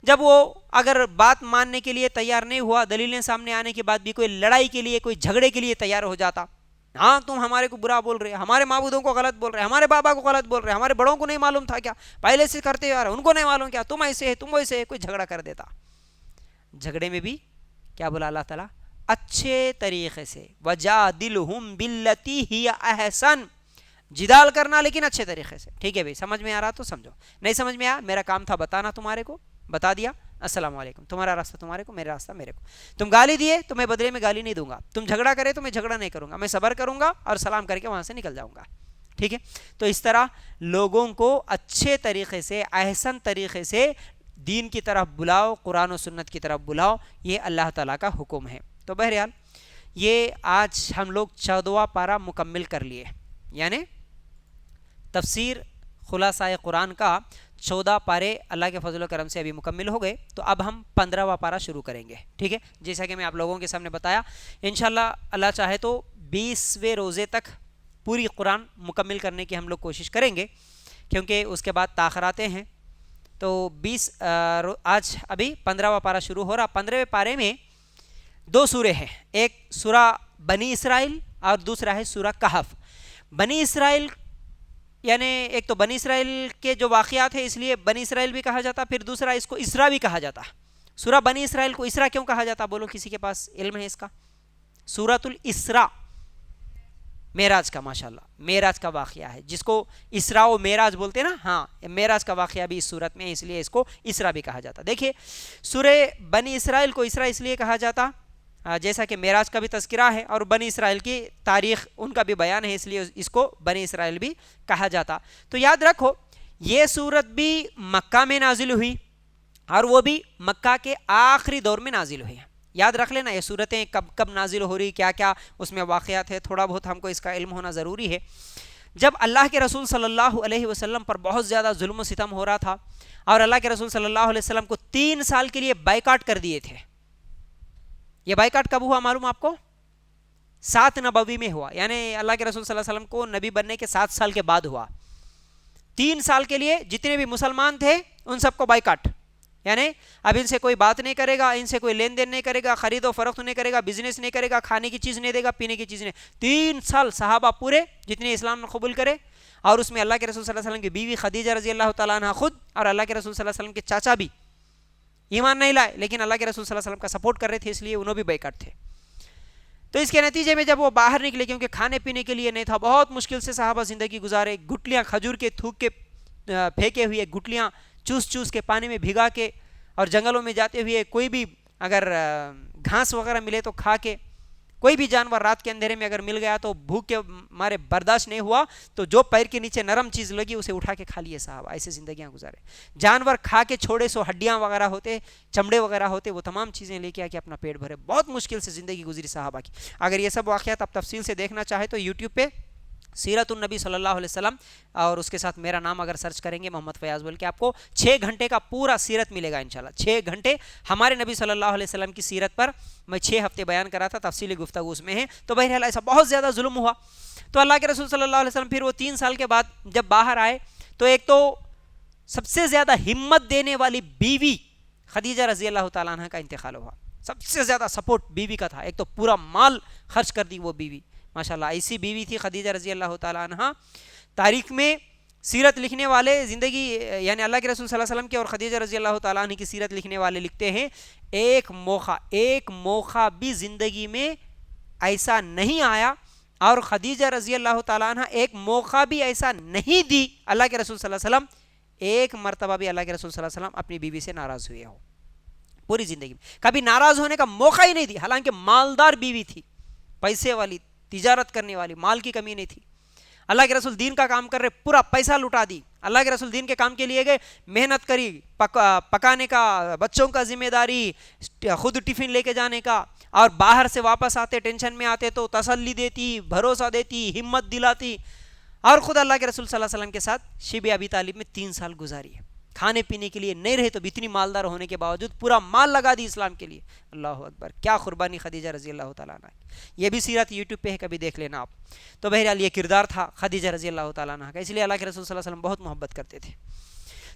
جب وہ اگر بات ماننے کے لیے تیار نہیں ہوا, دلیلیں سامنے آنے کے بعد بھی کوئی لڑائی کے لیے, کوئی جھگڑے کے لیے تیار ہو جاتا, ہاں تم ہمارے کو برا بول رہے, ہمارے معبودوں کو غلط بول رہے, ہمارے بابا کو غلط بول رہے, ہمارے بڑوں کو نہیں معلوم تھا کیا, پہلے سے کرتے آ رہے, ان کو نہیں معلوم کیا, تم ایسے ہے, تم ویسے ہے, کوئی جھگڑا کر دیتا. جھگڑے میں بھی کیا بولا اللہ تعالیٰ, اچھے طریقے سے, وجادلہم باللتی ہی احسن, جدال کرنا لیکن اچھے طریقے سے. ٹھیک ہے بھائی, سمجھ میں آ رہا تو سمجھو, نہیں سمجھ میں آیا میرا کام تھا بتانا, تمہارے کو بتا دیا. السلام علیکم, تمہارا راستہ تمہارے کو, میرا راستہ میرے کو. تم گالی دیے تو میں بدلے میں گالی نہیں دوں گا, تم جھگڑا کرے تو میں جھگڑا نہیں کروں گا, میں صبر کروں گا اور سلام کر کے وہاں سے نکل جاؤں گا. ٹھیک ہے. تو اس طرح لوگوں کو اچھے طریقے سے, احسن طریقے سے دین کی طرف بلاؤ, قرآن و سنت کی طرف بلاؤ, یہ اللہ تعالیٰ کا حکم ہے. تو بہرحال یہ آج ہم لوگ 14واں پارہ مکمل کر لیے, یعنی تفسیر خلاصہ قرآن کا 14 پارے اللہ کے فضل و کرم سے ابھی مکمل ہو گئے. تو اب ہم 15واں پارہ شروع کریں گے, ٹھیک ہے. جیسا کہ میں آپ لوگوں کے سامنے بتایا, انشاءاللہ اللہ چاہے تو 20ویں روزے تک پوری قرآن مکمل کرنے کی ہم لوگ کوشش کریں گے, کیونکہ اس کے بعد تاخراتے ہیں. تو آج ابھی 15واں پارہ شروع ہو رہا. 15ویں پارے میں 2 سورے ہیں, ایک سورہ بنی اسرائیل اور دوسرا ہے سورہ کہف. بنی اسرائیل یعنی ایک تو بنی اسرائیل کے جو واقعات ہیں اس لیے بنی اسرائیل بھی کہا جاتا, پھر دوسرا اس کو اسرا بھی کہا جاتا. سورہ بنی اسرائیل کو اسرا کیوں کہا جاتا, بولو کسی کے پاس علم ہے اس کا؟ سورۃ الاسراء, معراج کا, ماشاءاللہ معراج کا واقعہ ہے جس کو اسراء و معراج بولتے ہیں نا. ہاں, معراج کا واقعہ بھی اس صورت میں ہے, اس لیے اس کو اسرا بھی کہا جاتا. دیکھیے سورہ بنی اسرائیل کو اسرا اس لیے کہا جاتا جیسا کہ معراج کا بھی تذکرہ ہے اور بنی اسرائیل کی تاریخ ان کا بھی بیان ہے, اس لیے اس کو بنی اسرائیل بھی کہا جاتا. تو یاد رکھو یہ سورت بھی مکہ میں نازل ہوئی اور وہ بھی مکہ کے آخری دور میں نازل ہوئی. یاد رکھ لینا یہ صورتیں کب کب نازل ہو رہی, کیا کیا اس میں واقعات ہے, تھوڑا بہت ہم کو اس کا علم ہونا ضروری ہے. جب اللہ کے رسول صلی اللہ علیہ وسلم پر بہت زیادہ ظلم و ستم ہو رہا تھا اور اللہ کے رسول صلی اللہ علیہ وسلم کو 3 سال کے لیے بائیکاٹ کر دیے تھے. یہ بائیکاٹ کب ہوا معلوم آپ کو؟ 7 نبوی میں ہوا, یعنی اللہ کے رسول صلی اللہ علیہ وسلم کو نبی بننے کے 7 سال کے بعد ہوا. 3 سال کے لیے جتنے بھی مسلمان تھے ان سب کو بائیکاٹ, یعنی اب ان سے کوئی بات نہیں کرے گا, ان سے کوئی لین دین نہیں کرے گا, خرید و فروخت نہیں کرے گا, بزنس نہیں کرے گا, کھانے کی چیز نہیں دے گا, پینے کی چیز نہیں. 3 سال صحابہ پورے جتنے اسلام نے قبول کرے, اور اس میں اللہ کے رسول صلی اللہ علیہ وسلم کی بیوی خدیجہ رضی اللہ تعالیٰ عنہ خود اور اللہ کے رسول صلی اللہ علیہ وسلم کے چاچا بھی ایمان نہیں لائے, لیکن اللہ کے رسول صلی اللہ علیہ وسلم کا سپورٹ کر رہے تھے, اس لیے انہوں بھی بائیکاٹ تھے. تو اس کے نتیجے میں جب وہ باہر نکلے, کیونکہ کھانے پینے کے لیے نہیں تھا, بہت مشکل سے صحابہ زندگی گزارے, گٹلیاں کھجور کے تھوک کے پھینکے ہوئے گٹلیاں چوس چوس کے پانی میں بھگا کے, اور جنگلوں میں جاتے ہوئے کوئی بھی اگر گھاس وغیرہ ملے تو کھا کے, کوئی بھی جانور رات کے اندھیرے میں اگر مل گیا تو بھوک کے مارے برداشت نہیں ہوا تو جو پیر کے نیچے نرم چیز لگی اسے اٹھا کے کھا لیے صاحب. ایسے زندگیاں گزارے. جانور کھا کے چھوڑے سو ہڈیاں وغیرہ ہوتے, چمڑے وغیرہ ہوتے, وہ تمام چیزیں لے کے آ کے اپنا پیٹ بھرے. بہت مشکل سے زندگی گزری صحابہ کی. اگر یہ سب واقعات آپ تفصیل سے دیکھنا چاہے تو یوٹیوب پہ سیرت النبی صلی اللہ علیہ وسلم اور اس کے ساتھ میرا نام اگر سرچ کریں گے محمد فیاض بول کے, آپ کو 6 گھنٹے کا پورا سیرت ملے گا انشاءاللہ. 6 گھنٹے ہمارے نبی صلی اللہ علیہ وسلم کی سیرت پر میں 6 ہفتے بیان کرا تھا, تفصیلی گفتگو اس میں ہے. تو بہرحال ایسا بہت زیادہ ظلم ہوا. تو اللہ کے رسول صلی اللہ علیہ وسلم پھر وہ 3 سال کے بعد جب باہر آئے تو ایک تو سب سے زیادہ ہمت دینے والی بیوی خدیجہ رضی اللہ تعالیٰ عنہ کا انتقال ہوا. سب سے زیادہ سپورٹ بیوی کا تھا. ایک تو پورا مال خرچ کر دی وہ بیوی, ماشاءاللہ ایسی بیوی تھی خدیجہ رضی اللہ تعالیٰ عنہ. تاریخ میں سیرت لکھنے والے زندگی یعنی اللہ کے رسول صلی اللہ علیہ وسلم کے اور خدیجہ رضی اللہ تعالیٰ عنہ کی سیرت لکھنے والے لکھتے ہیں ایک موقع بھی زندگی میں ایسا نہیں آیا اور خدیجہ رضی اللہ تعالیٰ عنہ ایک موقع بھی ایسا نہیں دی اللہ کے رسول صلی اللہ علیہ وسلم ایک مرتبہ بھی اللہ کے رسول صلی اللہ علیہ وسلم اپنی بیوی سے ناراض ہوئے ہو. پوری زندگی میں کبھی ناراض ہونے کا موقع ہی نہیں دی. حالانکہ مالدار بیوی تھی, پیسے والی, تجارت کرنے والی, مال کی کمی نہیں تھی. اللہ کے رسول دین کا کام کر رہے, پورا پیسہ لٹا دی. اللہ کے رسول دین کے کام کے لیے گئے, محنت کری, پکانے کا, بچوں کا ذمہ داری, خود ٹفن لے کے جانے کا, اور باہر سے واپس آتے ٹینشن میں آتے تو تسلی دیتی, بھروسہ دیتی, ہمت دلاتی. اور خود اللہ کے رسول صلی اللہ علیہ وسلم کے ساتھ شیب ابی طالب میں 3 سال گزاری ہے. کھانے پینے کے لیے نہیں رہے تو بھی اتنی مالدار ہونے کے باوجود پورا مال لگا دی اسلام کے لیے. اللہ اکبر, کیا قربانی خدیجہ رضی اللہ تعالیٰ عنہ. یہ بھی سیرت یوٹیوب پہ ہے, کبھی دیکھ لینا آپ. تو بہرحال یہ کردار تھا خدیجہ رضی اللہ تعالیٰ عنہ کا, اس لیے اللہ کے رسول صلی اللہ علیہ وسلم بہت محبت کرتے تھے.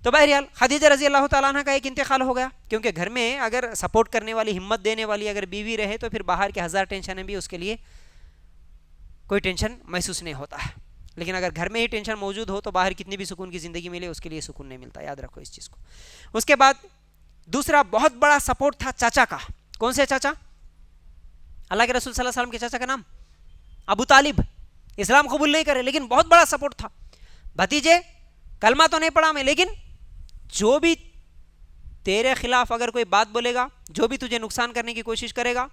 تو بہرحال خدیجہ رضی اللہ تعالیٰ عنہ کا ایک انتقال ہو گیا, کیونکہ گھر میں اگر سپورٹ کرنے والی, ہمت دینے والی اگر بیوی رہے تو پھر باہر کے 1000 ٹینشنیں بھی اس کے لیے کوئی ٹینشن محسوس نہیں ہوتا ہے. لیکن اگر گھر میں ہی ٹینشن موجود ہو تو باہر کتنی بھی سکون کی زندگی ملے اس کے لیے سکون نہیں ملتا. یاد رکھو اس چیز کو. اس کے بعد دوسرا بہت بڑا سپورٹ تھا چاچا کا. کون سے چاچا؟ اللہ کے رسول صلی اللہ علیہ وسلم کے چاچا کا نام ابو طالب. اسلام قبول نہیں کرے لیکن بہت بڑا سپورٹ تھا. بھتیجے کلمہ تو نہیں پڑھا میں, لیکن جو بھی تیرے خلاف اگر کوئی بات بولے گا, جو بھی تجھے نقصان کرنے کی کوشش کرے گا,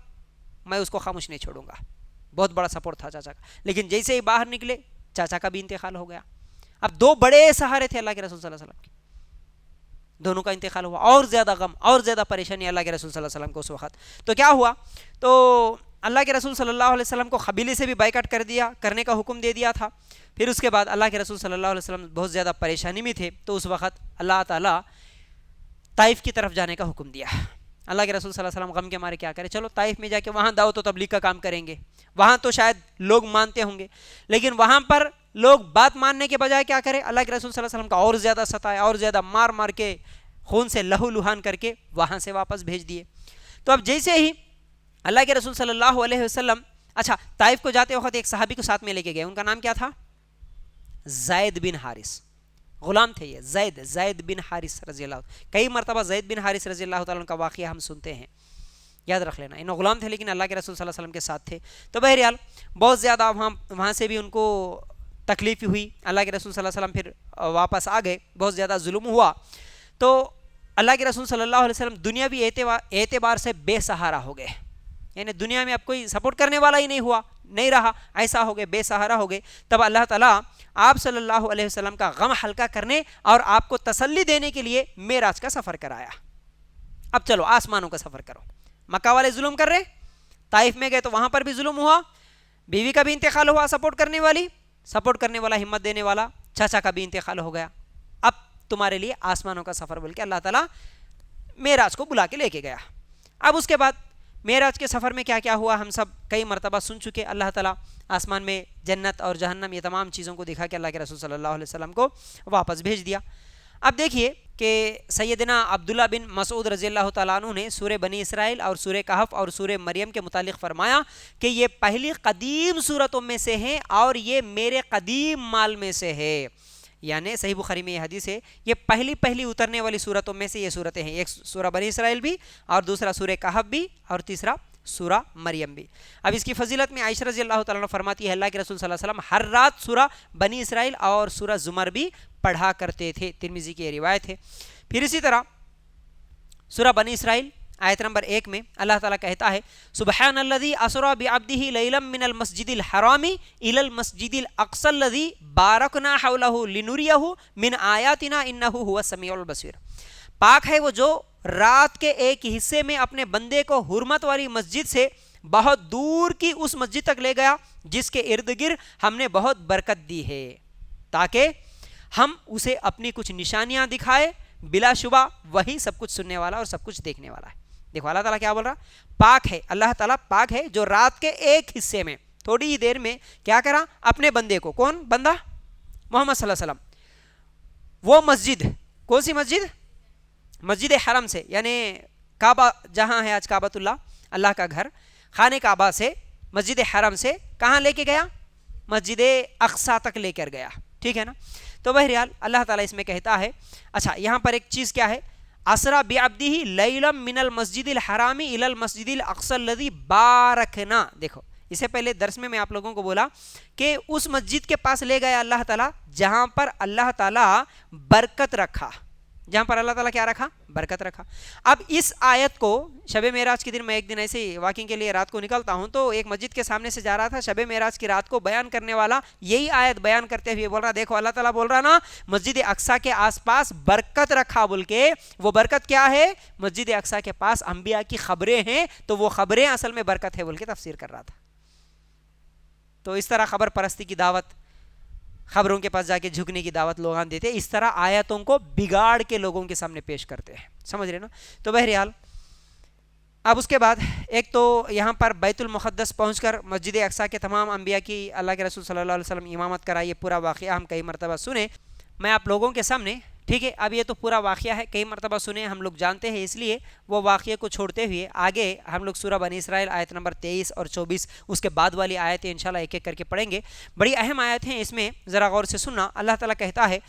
میں اس کو خاموش نہیں چھوڑوں گا. بہت بڑا سپورٹ تھا چاچا کا. لیکن جیسے ہی باہر نکلے چاچا کا بھی انتقال ہو گیا. اب 2 بڑے سہارے تھے اللہ کے رسول صلی اللہ علیہ وسلم کے. دونوں کا انتقال ہوا، اور زیادہ غم اور زیادہ پریشانی اللہ کے رسول صلی اللہ علیہ وسلم کو اس وقت. تو کیا ہوا؟ تو اللہ کے رسول صلی اللہ علیہ وسلم کو قبیلے سے بھی بائیکاٹ کرنے کا حکم دے دیا تھا. پھر اس کے بعد اللہ کے رسول صلی اللہ علیہ وسلم بہت زیادہ پریشانی میں تھے، تو اس وقت اللہ تعالیٰ طائف کی طرف جانے کا حکم دیا. اللہ کے رسول صلی اللہ علیہ وسلم غم کے مارے کیا کرے، چلو طائف میں جا کے وہاں دعوت و تبلیغ کا کام کریں گے، وہاں تو شاید لوگ مانتے ہوں گے، لیکن وہاں پر لوگ بات ماننے کے بجائے کیا کرے، اللہ کے رسول صلی اللہ علیہ وسلم کا اور زیادہ ستایا، اور زیادہ مار مار کے خون سے لہو لہان کر کے وہاں سے واپس بھیج دیے. تو اب جیسے ہی اللہ کے رسول صلی اللہ علیہ وسلم اچھا طائف کو جاتے وقت ایک صحابی کو ساتھ میں لے کے گئے، ان کا نام کیا تھا؟ زید بن حارث، غلام تھے یہ، زید بن حارث رضی اللہ. کئی مرتبہ زید بن حارث رضی اللہ تعالیٰ عنہ کا واقعہ ہم سنتے ہیں، یاد رکھ لینا. انہوں غلام تھے لیکن اللہ کے رسول صلی اللہ علیہ وسلم کے ساتھ تھے. تو بہرحال بہت زیادہ وہاں سے بھی ان کو تکلیف ہوئی. اللہ کے رسول صلی اللہ علیہ وسلم پھر واپس آ گئے، بہت زیادہ ظلم ہوا. تو اللہ کے رسول صلی اللہ علیہ وسلم دنیاوی اعتبار سے بے سہارا ہو گئے، یعنی دنیا میں اب کوئی سپورٹ کرنے والا ہی نہیں رہا، ایسا ہو گئے، بے سہارا ہو گئے. تب اللہ تعالیٰ آپ صلی اللہ علیہ وسلم کا غم ہلکا کرنے اور آپ کو تسلی دینے کے لیے معراج کا سفر کرایا. اب چلو آسمانوں کا سفر کرو. مکہ والے ظلم کر رہے، طائف میں گئے تو وہاں پر بھی ظلم ہوا، بیوی کا بھی انتقال ہوا، سپورٹ کرنے والا ہمت دینے والا چاچا کا بھی انتقال ہو گیا. اب تمہارے لیے آسمانوں کا سفر بول کے اللہ تعالیٰ معراج کو بلا کے لے کے گیا. اب اس کے بعد معراج کے سفر میں کیا کیا ہوا ہم سب کئی مرتبہ سن چکے. اللہ تعالیٰ آسمان میں جنت اور جہنم یہ تمام چیزوں کو دکھا کے اللہ کے رسول صلی اللہ علیہ وسلم کو واپس بھیج دیا. اب دیکھیے کہ سیدنا عبداللہ بن مسعود رضی اللہ تعالیٰ عنہ نے سورہ بنی اسرائیل اور سورہ کہف اور سورہ مریم کے متعلق فرمایا کہ یہ پہلی قدیم صورتوں میں سے ہیں اور یہ میرے قدیم مال میں سے ہے. یعنی صحیح بخاری میں یہ حدیث ہے، یہ پہلی اترنے والی صورتوں میں سے یہ صورتیں ہیں. ایک سورہ بنی اسرائیل بھی، اور دوسرا سورہ کہف بھی، اور تیسرا سورہ مریم بھی. اب اس کی فضیلت میں عائشہ رضی اللہ تعالیٰ عنہ فرماتی ہے اللہ کے رسول صلی اللہ علیہ وسلم ہر رات سورہ بنی اسرائیل اور سورہ زمر بھی پڑھا کرتے تھے. ترمذی کی یہ روایت ہے. پھر اسی طرح سورہ بنی اسرائیل آیت نمبر 1 میں اللہ تعالیٰ کہتا ہے سبحان الذی اسری بعبدہ لیلا من المسجد الحرام الی المسجد الاقصی الذی بارکنا حولہ لنریہ من آیاتنا انہ هو السمیع البصیر. پاک ہے وہ جو رات کے ایک حصے میں اپنے بندے کو حرمت والی مسجد سے بہت دور کی اس مسجد تک لے گیا جس کے ارد گرد ہم نے بہت برکت دی ہے تاکہ ہم اسے اپنی کچھ نشانیاں دکھائے. بلا شبہ وہی سب کچھ سننے والا اور سب کچھ دیکھنے والا ہے. دیکھو اللہ تعالیٰ کیا بول رہا، پاک ہے، اللہ تعالیٰ پاک ہے جو رات کے ایک حصے میں تھوڑی ہی دیر میں کیا کرا، اپنے بندے کو، کون بندہ؟ محمد صلی اللہ علیہ وسلم. وہ مسجد کون سی مسجد؟ مسجد حرم سے، یعنی کعبہ جہاں ہے آج کعبۃ اللہ کا گھر، خانہ کعبہ سے مسجد حرم سے کہاں لے کے گیا؟ مسجد اقصیٰ تک لے کر گیا. ٹھیک ہے نا. تو بہرحال اللہ تعالیٰ اس میں کہتا ہے اچھا یہاں پر ایک چیز کیا ہے، اسرا بعبدہ لیلا من المسجد الحرام الی المسجد الاقصی الذی بارکنا. دیکھو اسے پہلے درس میں آپ لوگوں کو بولا کہ اس مسجد کے پاس لے گیا اللہ تعالیٰ جہاں پر اللہ تعالیٰ برکت رکھا، جہاں پر اللہ تعالیٰ کیا رکھا؟ برکت رکھا. اب اس آیت کو شب معراج کے دن میں ایک دن ایسے ہی واکنگ کے لیے رات کو نکلتا ہوں تو ایک مسجد کے سامنے سے جا رہا تھا، شب معراج کی رات کو بیان کرنے والا یہی آیت بیان کرتے ہوئے بول رہا دیکھو اللہ تعالیٰ بول رہا نا مسجد اقصیٰ کے آس پاس برکت رکھا بول کے. وہ برکت کیا ہے؟ مسجد اقصیٰ کے پاس انبیاء کی خبریں ہیں تو وہ خبریں اصل میں برکت ہے بول کے تفسیر کر رہا تھا. تو اس طرح خبر پرستی کی دعوت، خبروں کے پاس جا کے جھکنے کی دعوت لوگان دیتے، اس طرح آیتوں کو بگاڑ کے لوگوں کے سامنے پیش کرتے ہیں. سمجھ رہے نا. تو بہرحال اب اس کے بعد ایک تو یہاں پر بیت المقدس پہنچ کر مسجد اقصیٰ کے تمام انبیاء کی اللہ کے رسول صلی اللہ علیہ وسلم امامت کرائی. یہ پورا واقعہ ہم کئی مرتبہ سنے میں آپ لوگوں کے سامنے. ٹھیک ہے. اب یہ تو پورا واقعہ ہے، کئی مرتبہ سنے ہم لوگ جانتے ہیں، اس لیے وہ واقعے کو چھوڑتے ہوئے آگے ہم لوگ سورہ بنی اسرائیل آیت نمبر 23 اور 24 اس کے بعد والی آیتیں انشاءاللہ ایک ایک کر کے پڑھیں گے. بڑی اہم آیت ہیں، اس میں ذرا غور سے سننا. اللہ تعالیٰ کہتا ہے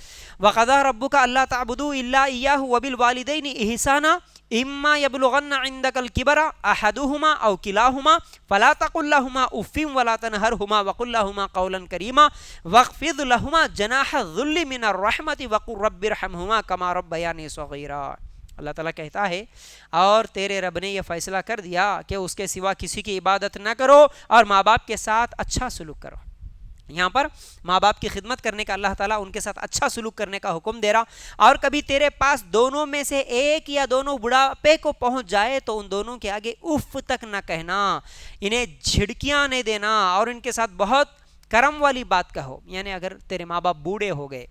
وَقَضَىٰ رَبُّكَ أَلَّا تَعْبُدُوا إِلَّا إِيَّاهُ وَبِالْوَالِدَيْنِ إِحْسَانًا إِمَّا يَبْلُغَنَّ عِندَكَ الْكِبَرَ أَحَدُهُمَا أَوْ كِلَاهُمَا فَلَا تَقُل لَّهُمَا أُفٍّ وَلَا تَنْهَرْهُمَا وَقُل لَّهُمَا قَوْلًا كَرِيمًا وَاخْفِضْ لَهُمَا جَنَاحَ الذُّلِّ مِنَ الرَّحْمَةِ وَقُل رَّبِّ ارْحَمْهُمَا كَمَا رَبَّيَانِي صَغِيرًا. اللہ تعالیٰ کہتا ہے اور تیرے رب نے یہ فیصلہ کر دیا کہ اس کے سوا کسی کی عبادت نہ کرو اور ماں باپ کے ساتھ اچھا سلوک کرو. یہاں پر ماں باپ کی خدمت کرنے کا اللہ تعالیٰ ان کے ساتھ اچھا سلوک کرنے کا حکم دے رہا. اور کبھی تیرے پاس دونوں میں سے ایک یا دونوں بڑھاپے کو پہنچ جائے تو ان دونوں کے آگے اف تک نہ کہنا, انہیں جھڑکیاں نہیں دینا, اور ان کے ساتھ بہت کرم والی بات کہو. یعنی اگر تیرے ماں باپ بوڑھے ہو گئے,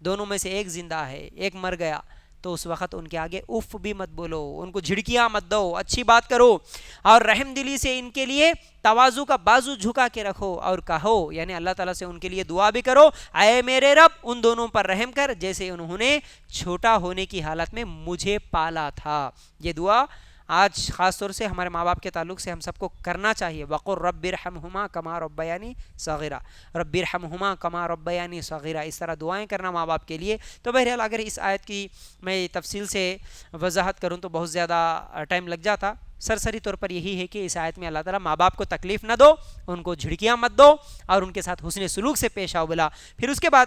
دونوں میں سے ایک زندہ ہے ایک مر گیا, تو اس وقت ان کے آگے اف بھی مت بولو, ان کو جھڑکیاں مت دو, اچھی بات کرو, اور رحم دلی سے ان کے لیے تواضع کا بازو جھکا کے رکھو, اور کہو یعنی اللہ تعالیٰ سے ان کے لیے دعا بھی کرو, اے میرے رب ان دونوں پر رحم کر جیسے انہوں نے چھوٹا ہونے کی حالت میں مجھے پالا تھا. یہ دعا آج خاص طور سے ہمارے ماں باپ کے تعلق سے ہم سب کو کرنا چاہیے. وقر رب ارحمہما کما ربیانی صغیرہ, رب ارحمہما کما ربیانی صغیرہ, اس طرح دعائیں کرنا ماں باپ کے لیے. تو بہرحال اگر اس آیت کی میں تفصیل سے وضاحت کروں تو بہت زیادہ ٹائم لگ جاتا. سرسری طور پر یہی ہے کہ اس آیت میں اللہ تعالیٰ ماں باپ کو تکلیف نہ دو, ان کو جھڑکیاں مت دو, اور ان کے ساتھ حسن سلوک سے پیش آؤ بلا. پھر اس کے بعد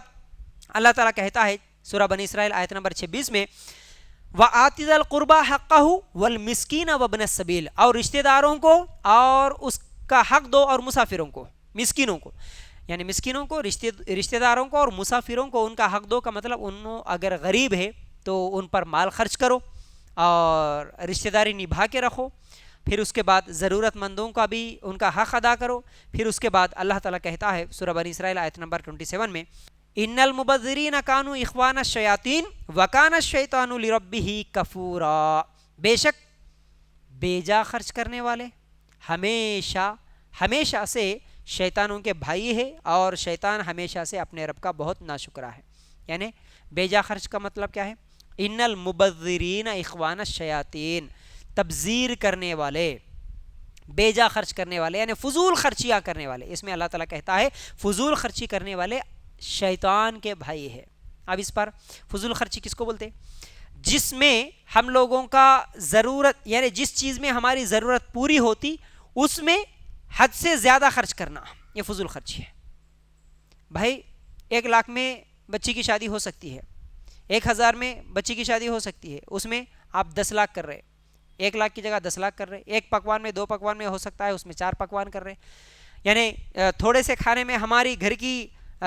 اللہ تعالیٰ کہتا ہے سورہ بنی اسرائیل آیت نمبر 26 میں, وَآتِ ذَا الْقُرْبَى حَقَّهُ وَالْمِسْكِينَ وَابْنَ السَّبِيلِ, اور رشتہ داروں کو اور اس کا حق دو, اور مسافروں کو, مسکینوں کو, یعنی مسکینوں کو, رشتہ داروں کو اور مسافروں کو ان کا حق دو. کا مطلب انہوں اگر غریب ہے تو ان پر مال خرچ کرو اور رشتہ داری نبھا کے رکھو. پھر اس کے بعد ضرورت مندوں کا بھی ان کا حق ادا کرو. پھر اس کے بعد اللہ تعالیٰ کہتا ہے سورہ بنی اسرائیل آیت نمبر 27 میں, ان المبذرین کانوا اخوان الشیاطین وکان الشیطان لربہ کفورا, بے شک بیجا خرچ کرنے والے ہمیشہ سے شیطانوں کے بھائی ہے, اور شیطان ہمیشہ سے اپنے رب کا بہت ناشکرا ہے. یعنی بیجا خرچ کا مطلب کیا ہے؟ ان المبذرین اخوان الشیاطین, تبذیر کرنے والے, بیجا خرچ کرنے والے, یعنی فضول خرچیاں کرنے والے. اس میں اللہ تعالیٰ کہتا ہے فضول خرچی کرنے والے شیطان کے بھائی ہے. اب اس پر فضول خرچی کس کو بولتے؟ جس میں ہم لوگوں کا ضرورت, یعنی جس چیز میں ہماری ضرورت پوری ہوتی اس میں حد سے زیادہ خرچ کرنا, یہ فضول خرچی ہے. بھائی 1 لاکھ میں بچی کی شادی ہو سکتی ہے, 1000 میں بچی کی شادی ہو سکتی ہے, اس میں آپ 10 لاکھ کر رہے, 1 لاکھ کی جگہ 10 لاکھ کر رہے. 1 پکوان میں 2 پکوان میں ہو سکتا ہے, اس میں 4 پکوان کر رہے. یعنی تھوڑے سے کھانے میں ہماری گھر کی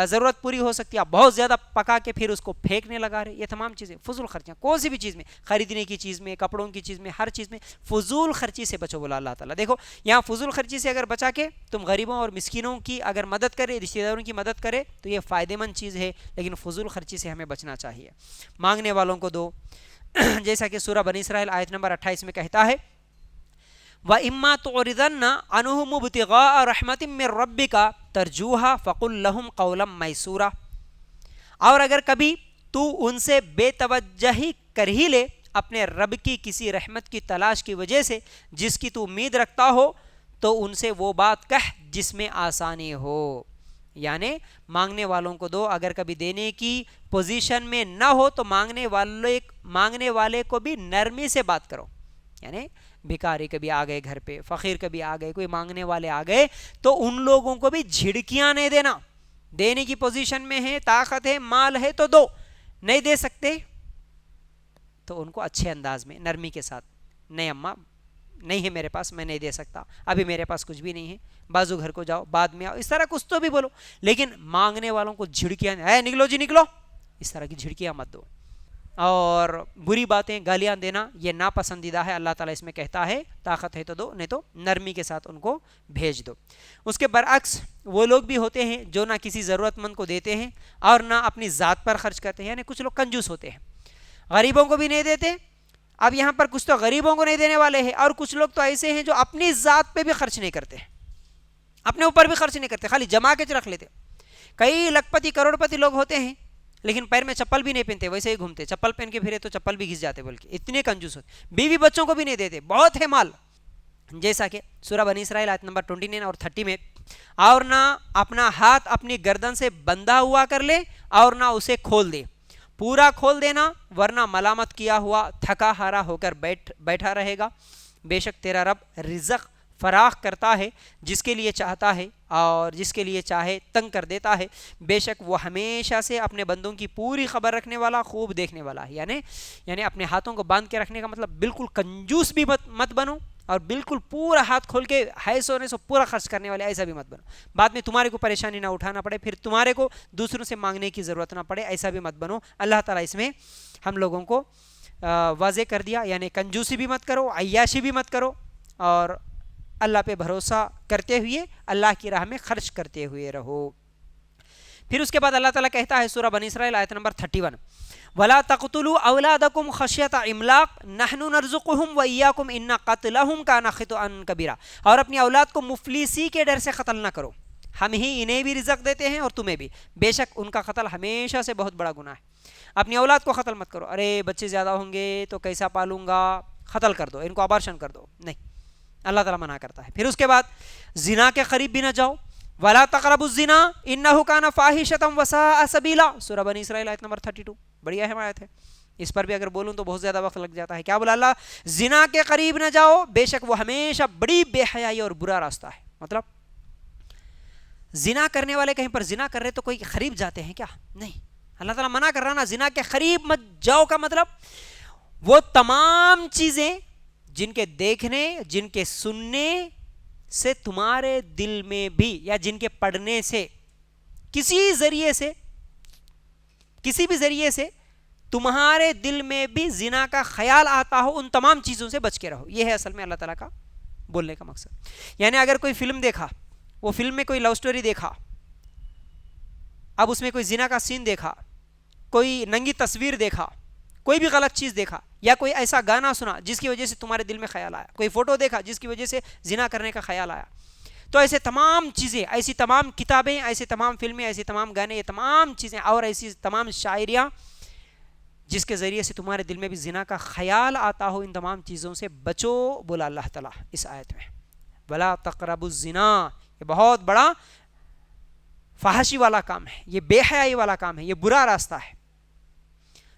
ضرورت پوری ہو سکتی ہے, آپ بہت زیادہ پکا کے پھر اس کو پھینکنے لگا رہے. یہ تمام چیزیں فضول خرچیاں. کون سی بھی چیز میں, خریدنے کی چیز میں, کپڑوں کی چیز میں, ہر چیز میں فضول خرچی سے بچو بولا اللہ تعالیٰ. دیکھو یہاں فضول خرچی سے اگر بچا کے تم غریبوں اور مسکینوں کی اگر مدد کرے, رشتہ داروں کی مدد کرے تو یہ فائدہ مند چیز ہے, لیکن فضول خرچی سے ہمیں بچنا چاہیے. مانگنے والوں کو دو, جیسا کہ سورہ بنی اسرائیل آیت نمبر 28 میں کہتا ہے, وَإِمَّا تُعْرِضَنَّ عَنْهُمُ ابْتِغَاءَ رَحْمَةٍ مِّن رَّبِّكَ تَرْجُوهَا فَقُل لَّهُمْ قَوْلًا مَّيْسُورًا, اور اگر کبھی تو ان سے بے توجہی کر ہی لے اپنے رب کی کسی رحمت کی تلاش کی وجہ سے جس کی تو امید رکھتا ہو, تو ان سے وہ بات کہہ جس میں آسانی ہو. یعنی مانگنے والوں کو دو, اگر کبھی دینے کی پوزیشن میں نہ ہو تو مانگنے والے کو بھی نرمی سے بات کرو. یعنی بھکاری کبھی آ گئے گھر پہ, فقیر کبھی آ گئے, کوئی مانگنے والے آ گئے, تو ان لوگوں کو بھی جھڑکیاں نہیں دینا. دینے کی پوزیشن میں ہے, طاقت ہے, مال ہے تو دو, نہیں دے سکتے تو ان کو اچھے انداز میں نرمی کے ساتھ, نہیں اماں نہیں ہے میرے پاس, میں نہیں دے سکتا, ابھی میرے پاس کچھ بھی نہیں ہے, بازو گھر کو جاؤ, بعد میں آؤ, اس طرح کچھ تو بھی بولو. لیکن مانگنے والوں کو جھڑکیاں, اے نکلو جی نکلو, اس طرح کی جھڑکیاں مت دو. اور بری باتیں گالیاں دینا یہ ناپسندیدہ ہے. اللہ تعالیٰ اس میں کہتا ہے طاقت ہے تو دو, نہیں تو نرمی کے ساتھ ان کو بھیج دو. اس کے برعکس وہ لوگ بھی ہوتے ہیں جو نہ کسی ضرورت مند کو دیتے ہیں اور نہ اپنی ذات پر خرچ کرتے ہیں. یعنی کچھ لوگ کنجوس ہوتے ہیں, غریبوں کو بھی نہیں دیتے. اب یہاں پر کچھ تو غریبوں کو نہیں دینے والے ہیں, اور کچھ لوگ تو ایسے ہیں جو اپنی ذات پہ بھی خرچ نہیں کرتے, اپنے اوپر بھی خرچ نہیں کرتے, خالی جما کے رکھ لیتے. کئی لکھ پتی کروڑ پتی لوگ ہوتے ہیں لیکن پیر میں چپل بھی نہیں پہنتے, ویسے ہی گھومتے, چپل پہن کے پھرے تو چپل بھی گھس جاتے, بلکہ اتنے کنجوس ہوتے. بیوی بچوں کو بھی نہیں دیتے, بہت ہے مال. جیسا کہ سورہ بنی اسرائیل آیت نمبر 29 اور 30 میں, اور نہ اپنا ہاتھ اپنی گردن سے بندھا ہوا کر لے اور نہ اسے کھول دے, پورا کھول دینا ورنہ ملامت کیا ہوا تھکا ہارا ہو کر بیٹھا رہے گا. بے شک تیرا رب رزق فراخ کرتا ہے جس کے لیے چاہتا ہے اور جس کے لیے چاہے تنگ کر دیتا ہے. بے شک وہ ہمیشہ سے اپنے بندوں کی پوری خبر رکھنے والا, خوب دیکھنے والا ہے. یعنی اپنے ہاتھوں کو باندھ کے رکھنے کا مطلب بالکل کنجوس بھی مت بنو اور بالکل پورا ہاتھ کھول کے ہے سونے سے پورا خرچ کرنے والے ایسا بھی مت بنو. بعد میں تمہارے کو پریشانی نہ اٹھانا پڑے, پھر تمہارے کو دوسروں سے مانگنے کی ضرورت نہ پڑے, ایسا بھی مت بنو. اللہ تعالیٰ اس میں ہم لوگوں کو واضح کر دیا, یعنی کنجوسی بھی مت کرو, عیاشی بھی مت کرو, اور اللہ پہ بھروسہ کرتے ہوئے اللہ کی راہ میں خرچ کرتے ہوئے رہو. پھر اس کے بعد اللہ تعالیٰ کہتا ہے سورہ بنی اسرائیل آیت نمبر 31, وَلَا تَقْتُلُوا أَوْلَادَكُمْ خَشْيَةَ إِمْلَاقٍ نَحْنُ نَرْزُقُهُمْ وَإِيَّاكُمْ إِنَّ قَتْلَهُمْ كَانَ خِطْئًا كَبِيرًا. اور اپنی اولاد کو مفلسی کے ڈر سے قتل نہ کرو, ہم ہی انہیں بھی رزق دیتے ہیں اور تمہیں بھی, بے شک ان کا قتل ہمیشہ سے بہت بڑا گناہ ہے. اپنی اولاد کو قتل مت کرو, ارے بچے زیادہ ہوں گے تو کیسا پالوں گا, قتل کر دو, ان کو ابارشن کر دو, نہیں, اللہ تعالیٰ منع کرتا ہے. پھر اس کے بعد زنا کے قریب بھی نہ جاؤ, وَلَا تَقْرَبُوا الزِّنَا إِنَّهُ كَانَ فَاحِشَةً وَسَاءَ سَبِيلًا. سورہ بنی اسرائیل آیت نمبر 32, بڑی اہم آیت ہے. اس پر بھی اگر بولوں تو بہت زیادہ وقت لگ جاتا ہے. کیا بولا اللہ؟ زنا کے قریب نہ جاؤ, بے شک وہ ہمیشہ بڑی بے حیائی اور برا راستہ ہے. مطلب زنا کرنے والے کہیں پر زنا کر رہے تو کوئی قریب جاتے ہیں کیا؟ نہیں, اللہ تعالیٰ منع کر رہا نا, زنا کے قریب مت جاؤ کا مطلب وہ تمام چیزیں جن کے دیکھنے, جن کے سننے سے تمہارے دل میں بھی, یا جن کے پڑھنے سے کسی بھی ذریعے سے تمہارے دل میں بھی زنا کا خیال آتا ہو, ان تمام چیزوں سے بچ کے رہو. یہ ہے اصل میں اللہ تعالیٰ کا بولنے کا مقصد. یعنی اگر کوئی فلم دیکھا, وہ فلم میں کوئی لو سٹوری دیکھا, اب اس میں کوئی زنا کا سین دیکھا, کوئی ننگی تصویر دیکھا, کوئی بھی غلط چیز دیکھا, یا کوئی ایسا گانا سنا جس کی وجہ سے تمہارے دل میں خیال آیا, کوئی فوٹو دیکھا جس کی وجہ سے زنا کرنے کا خیال آیا, تو ایسے تمام چیزیں, ایسی تمام کتابیں, ایسی تمام فلمیں, ایسی تمام گانے, یہ تمام چیزیں اور ایسی تمام شاعریاں جس کے ذریعے سے تمہارے دل میں بھی زنا کا خیال آتا ہو, ان تمام چیزوں سے بچو, بولا اللہ تعالیٰ اس آیت میں. وَلَا تَقْرَبُوا الزِّنَا, یہ بہت بڑا فحاشی والا کام ہے, یہ بے حیائی والا کام ہے, یہ برا راستہ ہے.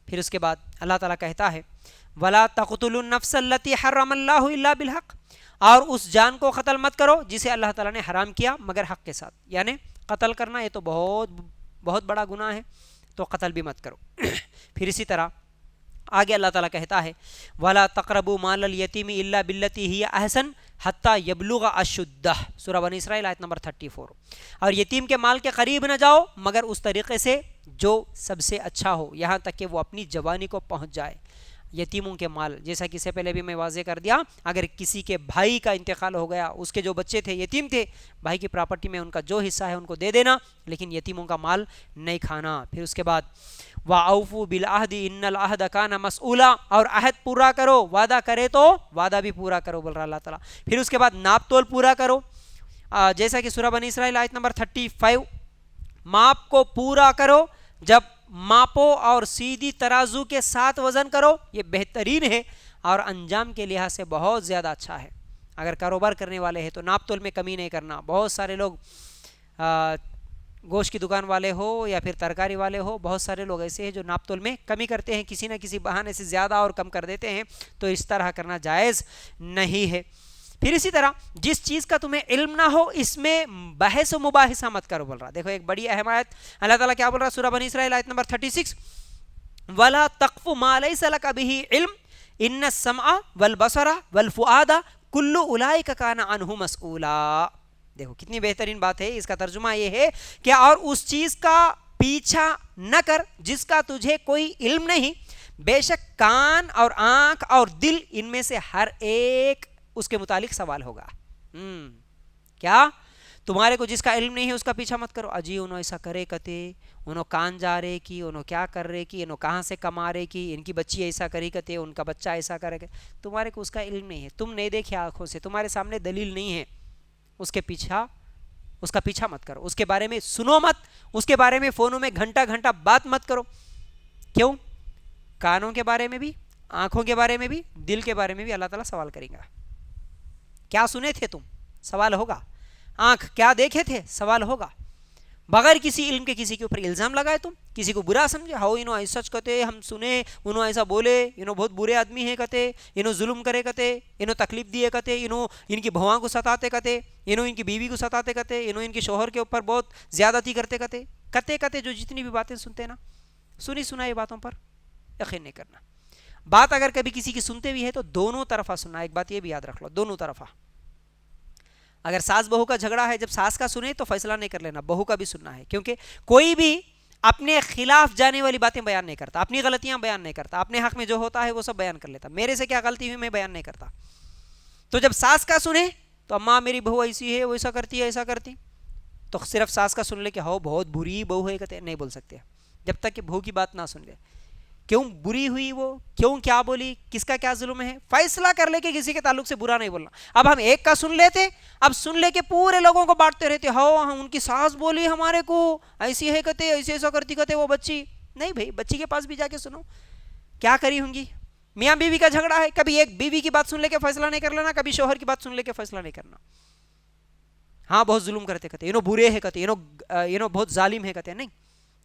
پھر اس کے بعد اللہ تعالیٰ کہتا ہے وَلَا تَقْتُلُوا النَّفْسَ الَّتِي حَرَّمَ اللَّهُ إِلَّا بِالْحَقِّ, اور اس جان کو قتل مت کرو جسے اللہ تعالیٰ نے حرام کیا مگر حق کے ساتھ. یعنی قتل کرنا یہ تو بہت بڑا گناہ ہے, تو قتل بھی مت کرو. پھر اسی طرح آگے اللہ تعالیٰ کہتا ہے وَلَا تَقْرَبُوا مَالَ الْيَتِيمِ إِلَّا بِالَّتِي هِيَ أَحْسَنُ حَتَّى يَبْلُغَ أَشُدَّهُ. سورہ بنی اسرائیل آیت نمبر 34. اور یتیم کے مال کے قریب نہ جاؤ مگر اس طریقے سے جو سب سے اچھا ہو, یہاں تک کہ وہ اپنی جوانی کو پہنچ جائے. یتیموں کے مال, جیسا کہ سے پہلے بھی میں واضح کر دیا, اگر کسی کے بھائی کا انتقال ہو گیا, اس کے جو بچے تھے یتیم تھے, بھائی کی پراپرٹی میں ان کا جو حصہ ہے ان کو دے دینا, لیکن یتیموں کا مال نہیں کھانا. پھر اس کے بعد وَأَوْفُوا بِالْعَهْدِ إِنَّ الْعَهْدَ كَانَ مَسْئُولًا, اور عہد پورا کرو, وعدہ کرے تو وعدہ بھی پورا کرو, بول رہا اللہ تعالیٰ. پھر اس کے بعد ناپ تول پورا کرو, جیسا کہ سورہ بنی اسرائیل آیت نمبر 35, ماپ کو پورا کرو, جب ماپو اور سیدھی ترازو کے ساتھ وزن کرو, یہ بہترین ہے اور انجام کے لحاظ سے بہت زیادہ اچھا ہے. اگر کاروبار کرنے والے ہیں تو ناپ تول میں کمی نہیں کرنا. بہت سارے لوگ گوشت کی دکان والے ہو یا پھر ترکاری والے ہو, بہت سارے لوگ ایسے ہیں جو ناپ تول میں کمی کرتے ہیں, کسی نہ کسی بہانے سے زیادہ اور کم کر دیتے ہیں, تو اس طرح کرنا جائز نہیں ہے. پھر اسی طرح جس چیز کا تمہیں علم نہ ہو اس میں بحث و مباحثہ مت کرو, بول رہا. دیکھو ایک بڑی اہم آیت اللہ تعالیٰ کیا بول رہا, سورہ بنی اسرائیل آیت نمبر 36, وَلَا تَقْفُ مَا لَيْسَ لَكَ بِهِ عِلْمٌ إِنَّ السَّمْعَ وَالْبَصَرَ وَالْفُؤَادَ كُلُّ أُولَئِكَ كَانَ عَنْهُ مَسْئُولًا. دیکھو کتنی بہترین بات ہے. اس کا ترجمہ یہ ہے کہ اور اس چیز کا پیچھا نہ کر جس کا تجھے کوئی علم نہیں, بے شک کان اور آنکھ اور دل ان میں سے ہر ایک اس کے متعلق سوال ہوگا. کیا تمہارے کو جس کا علم نہیں ہے اس کا پیچھا مت کرو, اجی انہوں ایسا کرے کتے, انہوں کان جا رہے کی, انہوں کیا کر رہے کی, انہوں کہاں سے کما رہے کی, ان کی بچی ایسا کری کتے, ان کا بچہ ایسا کرے. تمہارے کو اس کا علم نہیں ہے, تم نہیں دیکھے آنکھوں سے, تمہارے سامنے دلیل نہیں ہے, اس کا پیچھا مت کرو, اس کے بارے میں سنو مت, اس کے بارے میں فونوں میں گھنٹہ گھنٹہ بات مت کرو. کیوں؟ کانوں کے بارے میں بھی, آنکھوں کے بارے میں بھی, دل کے بارے میں بھی اللہ تعالیٰ سوال کریں گا. کیا سنے تھے تم, سوال ہوگا. آنکھ کیا دیکھے تھے, سوال ہوگا. بغیر کسی علم کے کسی کے اوپر الزام لگائے تم, کسی کو برا سمجھے, ہاؤ انہوں ایسا کہتے, ہم سنے انہوں ایسا بولے, انہوں بہت برے آدمی ہیں کہتے, انہوں ظلم کرے کہتے, انہوں تکلیف دیے کہتے, انہوں ان کی بہواں کو ستاتے کہتے, انہوں ان کی بیوی کو ستاتے کہتے, انہوں ان کے شوہر کے اوپر بہت زیادتی کرتے کہتے, جو جتنی بھی باتیں سنتے نا, سنی سنائی باتوں پر یقین نہیں کرنا. بات اگر کبھی کسی کی سنتے بھی ہے تو دونوں طرفہ سننا. ایک بات یہ بھی یاد رکھ لو, دونوں طرفہ. اگر ساس بہو کا جھگڑا ہے, جب ساس کا سنے تو فیصلہ نہیں کر لینا, بہو کا بھی سننا ہے, کیونکہ کوئی بھی اپنے خلاف جانے والی باتیں بیان نہیں کرتا, اپنی غلطیاں بیان نہیں کرتا, اپنے حق میں جو ہوتا ہے وہ سب بیان کر لیتا. میرے سے کیا غلطی ہوئی میں بیان نہیں کرتا. تو جب ساس کا سنے تو اماں میری بہو ایسی ہے, وہ ایسا کرتی ہے, ایسا کرتی, تو صرف ساس کا سن لے کہ ہو بہت بری بہو ہے, کہتے نہیں بول سکتے جب تک کہ بہو کی بات نہ سن لے. کیوں بری ہوئی وہ, کیوں کیا بولی, کس کا کیا ظلم ہے, فیصلہ کر لے کہ کسی کے تعلق سے برا نہیں بولنا. اب ہم ایک کا سن لیتے, اب سن لے کے پورے لوگوں کو بانٹتے رہتے, ہاں ان کی ساس بولی ہمارے کو ایسی ہے, کہتے ایسے ایسا کرتی, کہتے وہ بچی. نہیں بھائی, بچی کے پاس بھی جا کے سنو کیا کری ہوں گی. میاں بیوی کا جھگڑا ہے, کبھی ایک بیوی کی بات سن لے کے فیصلہ نہیں کر لینا, کبھی شوہر کی بات سن لے کے فیصلہ نہیں کرنا. ہاں بہت ظلم کرتے, کہتے انہوں برے ہے, کہتے انہوں بہت ظالم ہے, کہتے نہیں,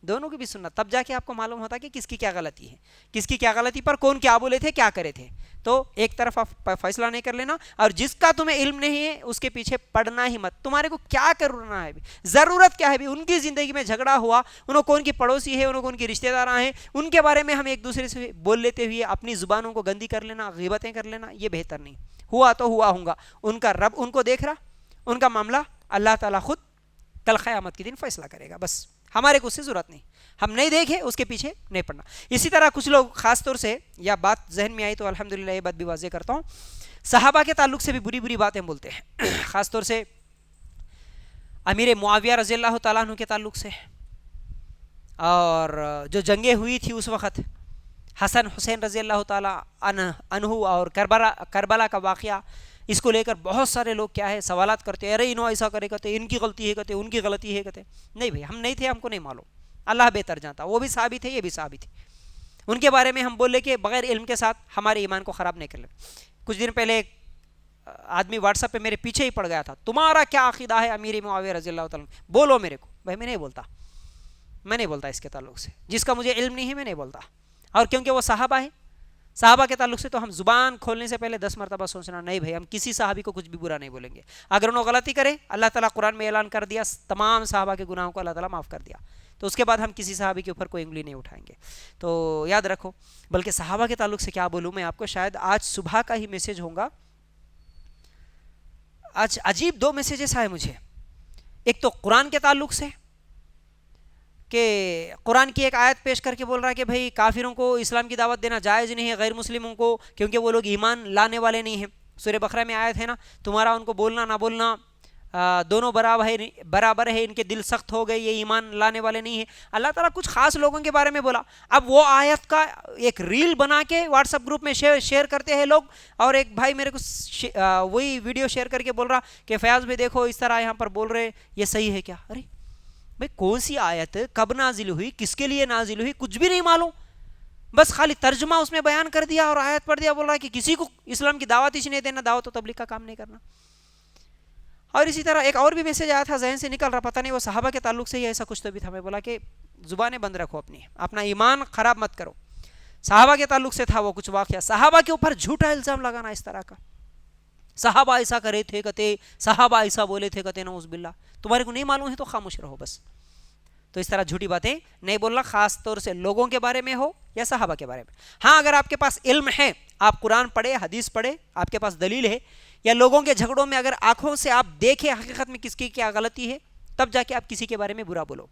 دونوں کی بھی سننا. تب جا کے آپ کو معلوم ہوتا کہ کس کی کیا غلطی ہے, کس کی کیا غلطی پر کون کیا بولے تھے, کیا کرے تھے. تو ایک طرف آپ فیصلہ نہیں کر لینا, اور جس کا تمہیں علم نہیں ہے اس کے پیچھے پڑنا ہی مت. تمہارے کو کیا کرنا ہے, ضرورت کیا ہے, ان کی زندگی میں جھگڑا ہوا, انہوں کون کی پڑوسی ہے, انہوں کون کی رشتہ دار ہیں, ان کے بارے میں ہم ایک دوسرے سے بول لیتے ہوئے اپنی زبانوں کو گندی کر لینا, غیبتیں کر لینا, یہ بہتر نہیں. ہوا تو ہوا ہوگا, ان کا رب ان کو دیکھ رہا, ان کا معاملہ اللہ تعالیٰ خود کل قیامت کے دن فیصلہ کرے گا. بس ہمارے کو اس سے ضرورت نہیں, ہم نہیں دیکھے اس کے پیچھے نہیں پڑنا. اسی طرح کچھ لوگ خاص طور سے, یا بات ذہن میں آئی تو الحمدللہ یہ بات بھی واضح کرتا ہوں, صحابہ کے تعلق سے بھی بری بری باتیں بولتے ہیں, خاص طور سے امیر معاویہ رضی اللہ تعالیٰ عنہ کے تعلق سے, اور جو جنگیں ہوئی تھی اس وقت, حسن حسین رضی اللہ تعالیٰ عنہ اور کربلا کا واقعہ, اس کو لے کر بہت سارے لوگ کیا ہے سوالات کرتے ہیں, ارے انہوں ایسا کرے, کہتے ان کی غلطی ہے, کہتے ان کی غلطی ہے, کہتے نہیں بھائی ہم نہیں تھے, ہم کو نہیں معلوم, اللہ بہتر جانتا. وہ بھی صحابی تھے, یہ بھی صحابی تھے, ان کے بارے میں ہم بولے کہ بغیر علم کے ساتھ ہمارے ایمان کو خراب نہیں کر لیں. کچھ دن پہلے ایک آدمی واٹس ایپ پہ میرے پیچھے ہی پڑ گیا تھا, تمہارا کیا عقیدہ ہے امیر معاویہ رضی اللہ تعالیٰ, بولو میرے کو. بھائی میں نہیں بولتا اس کے تعلق سے, جس کا مجھے علم نہیں ہے میں نہیں بولتا. اور کیونکہ وہ صحابہ ہے, صحابہ کے تعلق سے تو ہم زبان کھولنے سے پہلے 10 مرتبہ سوچنا, نہیں بھائی ہم کسی صحابی کو کچھ بھی برا نہیں بولیں گے. اگر انہوں غلطی کرے, اللہ تعالیٰ قرآن میں اعلان کر دیا تمام صحابہ کے گناہوں کو اللہ تعالیٰ معاف کر دیا, تو اس کے بعد ہم کسی صحابی کے اوپر کوئی انگلی نہیں اٹھائیں گے. تو یاد رکھو. بلکہ صحابہ کے تعلق سے کیا بولوں میں آپ کو, شاید آج صبح کا ہی میسیج ہوگا, آج عجیب 2 میسیجز آئے مجھے. ایک تو قرآن کے تعلق سے کہ قرآن کی ایک آیت پیش کر کے بول رہا ہے کہ بھئی کافروں کو اسلام کی دعوت دینا جائز نہیں ہے, غیر مسلموں کو, کیونکہ وہ لوگ ایمان لانے والے نہیں ہیں. سورہ بقرہ میں آیت ہے نا, تمہارا ان کو بولنا نہ بولنا دونوں برابر ہے, ان کے دل سخت ہو گئے, یہ ایمان لانے والے نہیں ہیں. اللہ تعالیٰ کچھ خاص لوگوں کے بارے میں بولا. اب وہ آیت کا ایک ریل بنا کے واٹس ایپ گروپ میں شیئر کرتے ہیں لوگ, اور ایک بھائی میرے کو وہی ویڈیو شیئر کر کے بول رہا کہ فیاض بھائی دیکھو اس طرح یہاں پر بول رہے, یہ صحیح ہے کیا؟ ارے بھائی کون سی آیت, کب نازل ہوئی, کس کے لیے نازل ہوئی, کچھ بھی نہیں معلوم, بس خالی ترجمہ اس میں بیان کر دیا اور آیت پڑھ دیا, بول رہا ہے کہ کسی کو اسلام کی دعوت ہی نہیں دینا, دعوت و تبلیغ کا کام نہیں کرنا. اور اسی طرح ایک اور بھی میسیج آیا تھا, ذہن سے نکل رہا, پتہ نہیں وہ صحابہ کے تعلق سے ہی ایسا کچھ تو بھی تھا. میں بولا کہ زبانیں بند رکھو, اپنا ایمان خراب مت کرو. صحابہ کے تعلق سے تھا وہ کچھ واقعہ, صحابہ کے اوپر جھوٹا الزام لگانا اس طرح کا, صحابہ ایسا کرے تھے, کہتے صحابہ ایسا بولے تھے, کہتے نعوذ باللہ. تمہارے کو نہیں معلوم ہے تو خاموش رہو بس. تو اس طرح جھوٹی باتیں نہیں بولنا, خاص طور سے لوگوں کے بارے میں ہو یا صحابہ کے بارے میں. ہاں اگر آپ کے پاس علم ہے, آپ قرآن پڑھے, حدیث پڑھے, آپ کے پاس دلیل ہے, یا لوگوں کے جھگڑوں میں اگر آنکھوں سے آپ دیکھیں حقیقت میں کس کی کیا غلطی ہے, تب جا کے آپ کسی کے بارے میں برا بولو.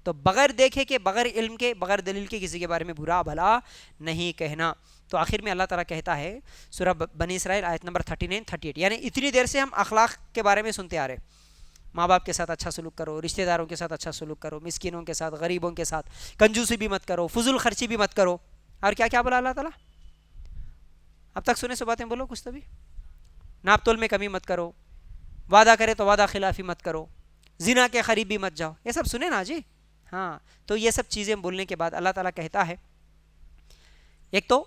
تو بغیر دیکھے کہ, بغیر علم کے, بغیر دلیل کے کسی کے بارے میں برا بھلا نہیں کہنا. تو آخر میں اللہ تعالیٰ کہتا ہے سورہ بنی اسرائیل آیت نمبر 39-38, یعنی اتنی دیر سے ہم اخلاق کے بارے میں سنتے آ رہے, ماں باپ کے ساتھ اچھا سلوک کرو, رشتہ داروں کے ساتھ اچھا سلوک کرو, مسکینوں کے ساتھ, غریبوں کے ساتھ, کنجوسی بھی مت کرو, فضول خرچی بھی مت کرو. اور کیا کیا بولا اللہ تعالیٰ, اب تک سنے سو باتیں بولو کچھ تو بھی. ناپ تول میں کمی مت کرو, وعدہ کرے تو وعدہ خلافی مت کرو, زنا کے قریب بھی مت جاؤ. یہ سب سنے نا جی. ہاں تو یہ سب چیزیں بولنے کے بعد اللہ تعالیٰ کہتا ہے, ایک تو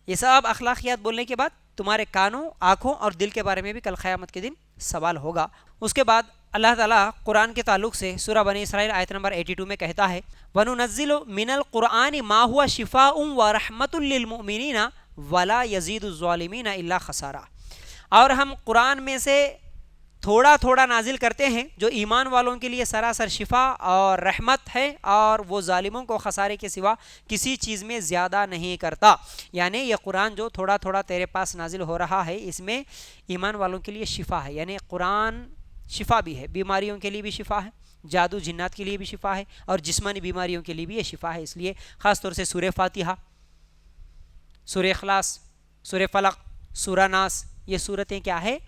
یہ سب اخلاقیات بولنے کے بعد تمہارے کانوں, آنکھوں اور دل کے بارے میں بھی کل قیامت کے دن سوال ہوگا. اس کے بعد اللہ تعالیٰ قرآن کے تعلق سے سورہ بنی اسرائیل آیت نمبر 82 میں کہتا ہے, وَنُنَزِّلُ مِنَ الْقُرْآنِ مَا هُوَ شِفَاءٌ وَرَحْمَةٌ لِّلْمُؤْمِنِينَ وَلَا يَزِيدُ الظَّالِمِينَ إِلَّا خَسَارًا. اور ہم قرآن میں سے تھوڑا تھوڑا نازل کرتے ہیں جو ایمان والوں کے لیے سراسر شفا اور رحمت ہے، اور وہ ظالموں کو خسارے کے سوا کسی چیز میں زیادہ نہیں کرتا. یعنی یہ قرآن جو تھوڑا تھوڑا تیرے پاس نازل ہو رہا ہے، اس میں ایمان والوں کے لیے شفا ہے. یعنی قرآن شفا بھی ہے، بیماریوں کے لیے بھی شفا ہے، جادو جنات کے لیے بھی شفا ہے، اور جسمانی بیماریوں کے لیے بھی یہ شفا ہے. اس لیے خاص طور سے سورہ فاتحہ، سورہ اخلاص، سورہ فلق، سورہ ناس، یہ صورتیں کیا ہے؟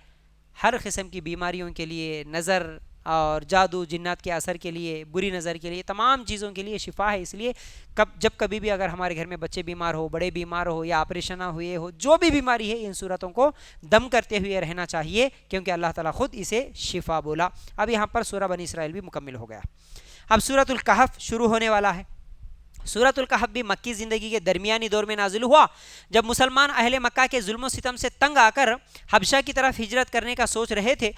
ہر قسم کی بیماریوں کے لیے، نظر اور جادو جنات کے اثر کے لیے، بری نظر کے لیے، تمام چیزوں کے لیے شفا ہے. اس لیے جب کبھی بھی اگر ہمارے گھر میں بچے بیمار ہو، بڑے بیمار ہو، یا آپریشن ہوئے ہو، جو بھی بیماری ہے، ان صورتوں کو دم کرتے ہوئے رہنا چاہیے، کیونکہ اللہ تعالیٰ خود اسے شفا بولا. اب یہاں پر سورہ بنی اسرائیل بھی مکمل ہو گیا. اب سورۃ الکہف شروع ہونے والا ہے. سورۃ الکہف بھی مکی زندگی کے درمیانی دور میں نازل ہوا، جب مسلمان اہل مکہ کے ظلم و ستم سے تنگ آ کر حبشہ کی طرف ہجرت کرنے کا سوچ رہے تھے.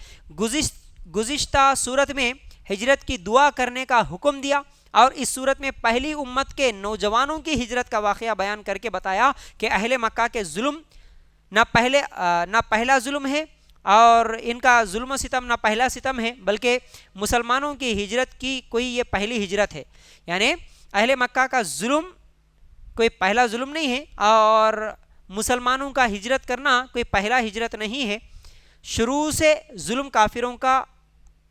گزشتہ صورت میں ہجرت کی دعا کرنے کا حکم دیا، اور اس صورت میں پہلی امت کے نوجوانوں کی ہجرت کا واقعہ بیان کر کے بتایا کہ اہل مکہ کے ظلم نہ پہلا ظلم ہے، اور ان کا ظلم و ستم نہ پہلا ستم ہے، بلکہ مسلمانوں کی ہجرت کی کوئی یہ پہلی ہجرت ہے. یعنی اہل مکہ کا ظلم کوئی پہلا ظلم نہیں ہے، اور مسلمانوں کا ہجرت کرنا کوئی پہلا ہجرت نہیں ہے. شروع سے ظلم کافروں کا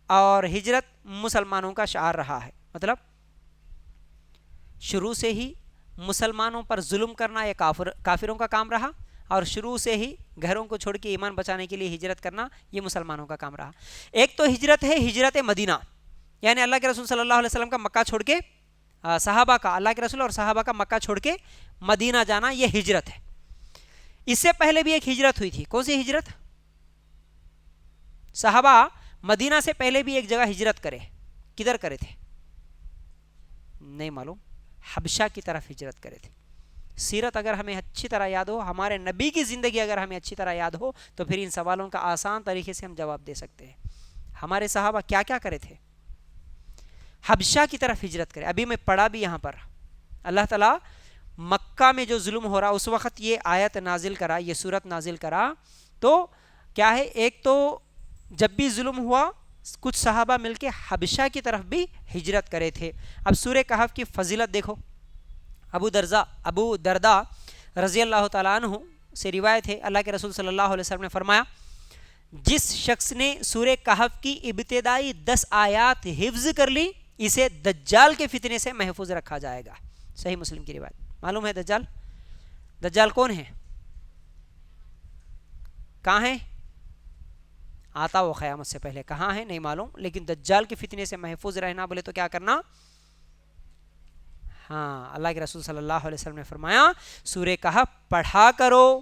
اور ہجرت مسلمانوں کا شعار رہا ہے. مطلب شروع سے ہی مسلمانوں پر ظلم کرنا یہ کافروں کا کام رہا، اور شروع سے ہی گھروں کو چھوڑ کے ایمان بچانے کے لیے ہجرت کرنا یہ مسلمانوں کا کام رہا. ایک تو ہجرت ہے ہجرت مدینہ، یعنی اللہ کے رسول صلی اللہ علیہ وسلم کا مکہ چھوڑ کے، صحابہ کا، اللہ کے رسول اور صحابہ کا مکہ چھوڑ کے مدینہ جانا، یہ ہجرت ہے. اس سے پہلے بھی ایک ہجرت ہوئی تھی. کون سی ہجرت؟ صحابہ مدینہ سے پہلے بھی ایک جگہ ہجرت کرے. کدھر کرے تھے؟ نہیں معلوم. حبشہ کی طرف ہجرت کرے تھے. سیرت اگر ہمیں اچھی طرح یاد ہو، ہمارے نبی کی زندگی اگر ہمیں اچھی طرح یاد ہو، تو پھر ان سوالوں کا آسان طریقے سے ہم جواب دے سکتے ہیں. ہمارے صحابہ کیا کیا کرے تھے؟ حبشہ کی طرف ہجرت کرے. ابھی میں پڑھا بھی یہاں پر، اللہ تعالیٰ مکہ میں جو ظلم ہو رہا اس وقت یہ آیت نازل کرا، یہ سورت نازل کرا. تو کیا ہے؟ ایک تو جب بھی ظلم ہوا کچھ صحابہ مل کے حبشہ کی طرف بھی ہجرت کرے تھے. اب سورہ کہف کی فضیلت دیکھو. ابو درداء رضی اللہ تعالیٰ عنہ سے روایت ہے، اللہ کے رسول صلی اللہ علیہ وسلم نے فرمایا، جس شخص نے سورہ کہف کی ابتدائی 10 آیات حفظ کر لی، اسے دجال کے فتنے سے محفوظ رکھا جائے گا. صحیح مسلم کی روایت. معلوم ہے دجال کون ہے؟ کہاں ہے؟ آتا وہ قیامت سے پہلے. کہاں ہے نہیں معلوم، لیکن دجال کے فتنے سے محفوظ رہنا بولے تو کیا کرنا؟ ہاں، اللہ کے رسول صلی اللہ علیہ وسلم نے فرمایا سورہ کہف پڑھا کرو.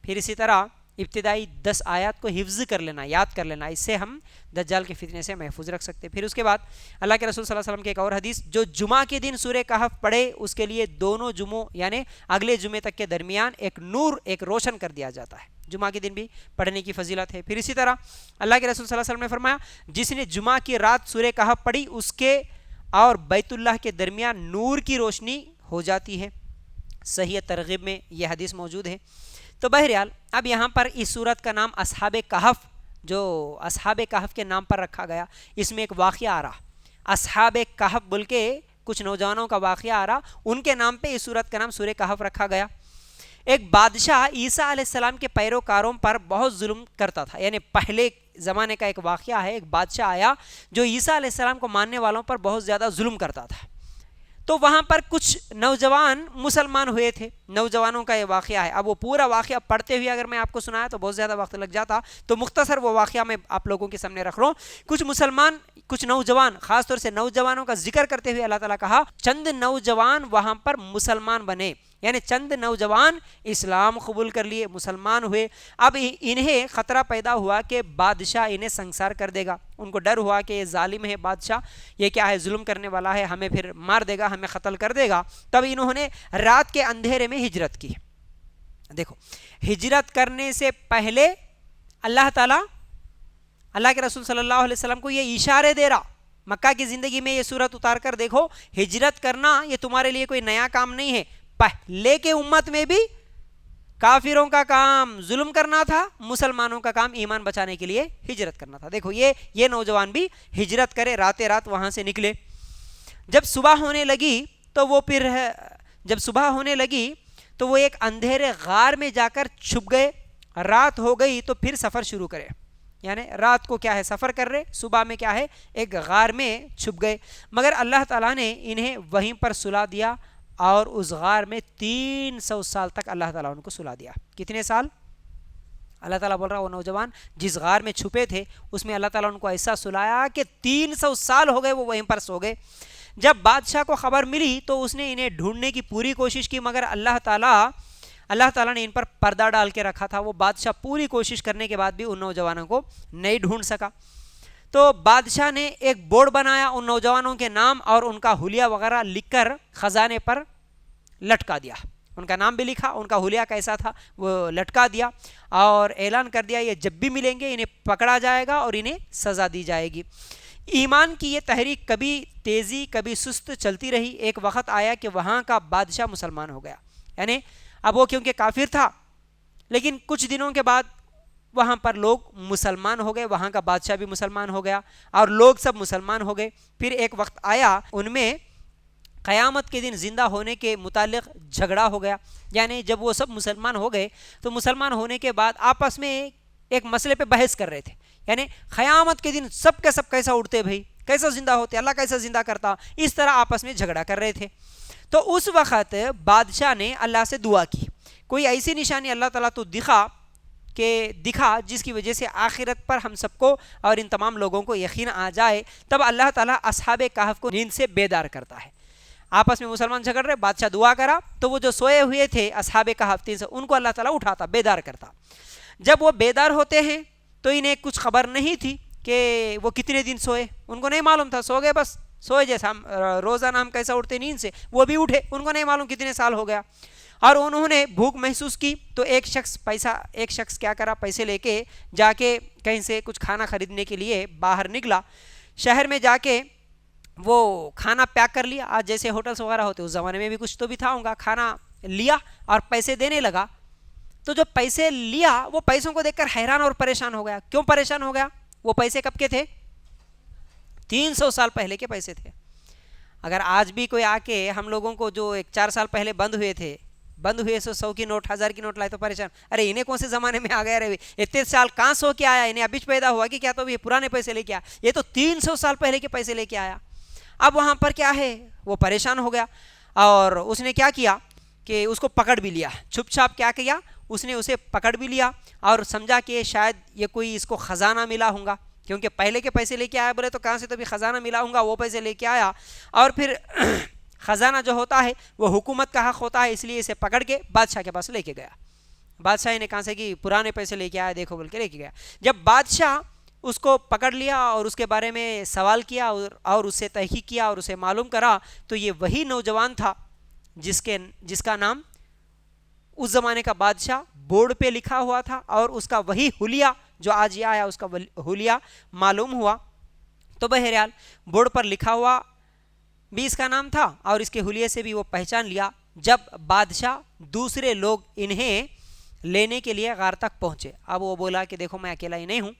پھر اسی طرح ابتدائی 10 آیات کو حفظ کر لینا، یاد کر لینا، اس سے ہم دجال کے فتنے سے محفوظ رکھ سکتے. پھر اس کے بعد اللہ کے رسول صلی اللہ علیہ وسلم کی ایک اور حدیث، جو جمعہ کے دن سورہ کہف پڑھے اس کے لیے دونوں جمعوں یعنی اگلے جمعے تک کے درمیان ایک نور، ایک روشن کر دیا جاتا ہے. جمعہ کے دن بھی پڑھنے کی فضیلت ہے. پھر اسی طرح اللہ کے رسول صلی اللہ علیہ وسلم نے فرمایا، جس نے جمعہ کی رات سورہ کہف پڑھی اس کے اور بیت اللہ کے درمیان نور کی روشنی ہو جاتی ہے. صحیح ترغیب میں یہ حدیث موجود ہے. تو بہرحال اب یہاں پر اس سورت کا نام اصحاب کہف، جو اصحاب کہف کے نام پر رکھا گیا، اس میں ایک واقعہ آ رہا، اصحاب کہف بول کے کچھ نوجوانوں کا واقعہ آ رہا، ان کے نام پہ اس سورت کا نام سورہ کہف رکھا گیا. ایک بادشاہ عیسیٰ علیہ السلام کے پیروکاروں پر بہت ظلم کرتا تھا. یعنی پہلے زمانے کا ایک واقعہ ہے، ایک بادشاہ آیا جو عیسیٰ علیہ السلام کو ماننے والوں پر بہت زیادہ ظلم کرتا تھا. تو وہاں پر کچھ نوجوان مسلمان ہوئے تھے. نوجوانوں کا یہ واقعہ ہے. اب وہ پورا واقعہ پڑھتے ہوئے اگر میں آپ کو سنایا تو بہت زیادہ وقت لگ جاتا، تو مختصر وہ واقعہ میں آپ لوگوں کے سامنے رکھ رہا ہوں. کچھ نوجوان، خاص طور سے نوجوانوں کا ذکر کرتے ہوئے اللہ تعالیٰ کہا چند نوجوان وہاں پر مسلمان بنے، یعنی چند نوجوان اسلام قبول کر لیے، مسلمان ہوئے. اب انہیں خطرہ پیدا ہوا کہ بادشاہ انہیں سنسار کر دے گا. ان کو ڈر ہوا کہ یہ ظالم ہے بادشاہ، یہ کیا ہے، ظلم کرنے والا ہے، ہمیں پھر مار دے گا، ہمیں قتل کر دے گا. تب انہوں نے رات کے اندھیرے میں ہجرت کی. دیکھو، ہجرت کرنے سے پہلے اللہ تعالیٰ اللہ کے رسول صلی اللہ علیہ وسلم کو یہ اشارے دے رہا. مکہ کی زندگی میں یہ سورت اتار کر دیکھو، ہجرت کرنا یہ تمہارے لیے کوئی نیا کام نہیں ہے. پہلے کے امت میں بھی کافروں کا کام ظلم کرنا تھا، مسلمانوں کا کام ایمان بچانے کے لیے ہجرت کرنا تھا۔ دیکھو یہ نوجوان بھی ہجرت کرے، راتیں رات وہاں سے نکلے۔ جب صبح ہونے لگی تو وہ ایک اندھیرے غار میں جا کر چھپ گئے۔ رات ہو گئی تو پھر سفر شروع کرے، یعنی رات کو کیا ہے سفر کر رہے، صبح میں کیا ہے ایک غار میں چھپ گئے۔ مگر اللہ تعالیٰ نے انہیں وہیں پر سلا دیا، اور اس غار میں 300 سال تک اللہ تعالیٰ ان کو سلا دیا۔ کتنے سال؟ اللہ تعالیٰ بول رہا وہ نوجوان جس غار میں چھپے تھے اس میں اللہ تعالیٰ ان کو ایسا سلایا کہ 300 سال ہو گئے وہ وہیں پر سو گئے۔ جب بادشاہ کو خبر ملی تو اس نے انہیں ڈھونڈنے کی پوری کوشش کی، مگر اللہ تعالیٰ نے ان پر پردہ ڈال کے رکھا تھا۔ وہ بادشاہ پوری کوشش کرنے کے بعد بھی ان نوجوانوں کو نہیں ڈھونڈ سکا۔ تو بادشاہ نے ایک بورڈ بنایا، ان نوجوانوں کے نام اور ان کا حلیہ وغیرہ لکھ کر خزانے پر لٹکا دیا۔ ان کا نام بھی لکھا، ان کا حلیہ کیسا تھا وہ لٹکا دیا، اور اعلان کر دیا یہ جب بھی ملیں گے انہیں پکڑا جائے گا اور انہیں سزا دی جائے گی۔ ایمان کی یہ تحریک کبھی تیزی کبھی سست چلتی رہی۔ ایک وقت آیا کہ وہاں کا بادشاہ مسلمان ہو گیا، یعنی اب وہ کیونکہ کافر تھا، لیکن کچھ دنوں کے بعد وہاں پر لوگ مسلمان ہو گئے، وہاں کا بادشاہ بھی مسلمان ہو گیا اور لوگ سب مسلمان ہو گئے۔ پھر ایک وقت آیا ان میں قیامت کے دن زندہ ہونے کے متعلق جھگڑا ہو گیا، یعنی جب وہ سب مسلمان ہو گئے تو مسلمان ہونے کے بعد آپس میں ایک مسئلے پہ بحث کر رہے تھے، یعنی قیامت کے دن سب کے سب کیسا اٹھتے بھائی، کیسا زندہ ہوتے، اللہ کیسا زندہ کرتا، اس طرح آپس میں جھگڑا کر رہے تھے۔ تو اس وقت بادشاہ نے اللہ سے دعا کی، کوئی ایسی نشانی اللہ تعالیٰ تو دکھا جس کی وجہ سے آخرت پر ہم سب کو اور ان تمام لوگوں کو یقین آ جائے۔ تب اللہ تعالیٰ اصحاب کہف کو نیند سے بیدار کرتا ہے۔ آپس میں مسلمان جھگڑ رہے، بادشاہ دعا کرا تو وہ جو سوئے ہوئے تھے اصحاب کہف 300 ان کو اللہ تعالیٰ اٹھاتا، بیدار کرتا۔ جب وہ بیدار ہوتے ہیں تو انہیں کچھ خبر نہیں تھی کہ وہ کتنے دن سوئے، ان کو نہیں معلوم تھا، سو گئے بس، سوئے جیسا ہم روزانہ ہم کیسا اٹھتے نیند سے، وہ بھی اٹھے، ان کو نہیں معلوم کتنے سال ہو گیا۔ اور انہوں نے بھوک محسوس کی تو ایک شخص کیا کرا، پیسے لے کے جا کے کہیں سے کچھ کھانا خریدنے کے لیے باہر نکلا۔ شہر میں جا کے وہ کھانا پیک کر لیا، آج جیسے ہوٹلس وغیرہ ہوتے اس زمانے میں بھی کچھ تو بھی تھا ان کا، کھانا لیا اور پیسے دینے لگا۔ تو جو پیسے لیا وہ پیسوں کو دیکھ کر حیران اور پریشان ہو گیا۔ کیوں پریشان ہو گیا؟ وہ پیسے کب کے تھے؟ 300 سال پہلے کے پیسے تھے۔ اگر آج بھی کوئی آ کے ہم لوگوں کو جو 4 سال پہلے بند ہوئے 100 کی نوٹ 1000 کی نوٹ لائے تو پریشان، ارے انہیں کون سے زمانے میں آ گیا، رہے اتنے سال کہاں سو کے آیا، انہیں ابھی پیدا ہوا کہ کیا، تو یہ پرانے پیسے لے کے آیا، یہ تو 300 سال پہلے کے پیسے لے کے آیا۔ اب وہاں پر کیا ہے، وہ پریشان ہو گیا اور اس نے کیا کیا کہ اس کو پکڑ بھی لیا، چھپ چھاپ کیا کیا، اس نے اسے پکڑ بھی لیا اور سمجھا کہ شاید یہ کوئی اس کو خزانہ ملا ہوں گا، کیونکہ پہلے کے پیسے لے کے آیا، بولے تو کہاں سے تو بھی خزانہ ملا ہوں گا، وہ پیسے لے کے آیا۔ اور پھر خزانہ جو ہوتا ہے وہ حکومت کا حق ہوتا ہے، اس لیے اسے پکڑ کے بادشاہ کے پاس لے کے گیا۔ بادشاہ نے کہاں سے کہ پرانے پیسے لے کے آیا، دیکھو بول کے لے کے گیا۔ جب بادشاہ اس کو پکڑ لیا اور اس کے بارے میں سوال کیا اور اس سے تحقیق کیا اور اسے معلوم کرا تو یہ وہی نوجوان تھا جس کا نام اس زمانے کا بادشاہ بورڈ پہ لکھا ہوا تھا، اور اس کا وہی حلیہ جو آج یہ آیا اس کا حلیہ معلوم ہوا۔ تو بہرحال بورڈ پر لکھا ہوا بھی اس کا نام تھا اور اس کے حلیے سے بھی وہ پہچان لیا۔ جب بادشاہ دوسرے لوگ انہیں لینے کے لیے غار تک پہنچے، اب وہ بولا کہ دیکھو میں اکیلا ہی نہیں ہوں،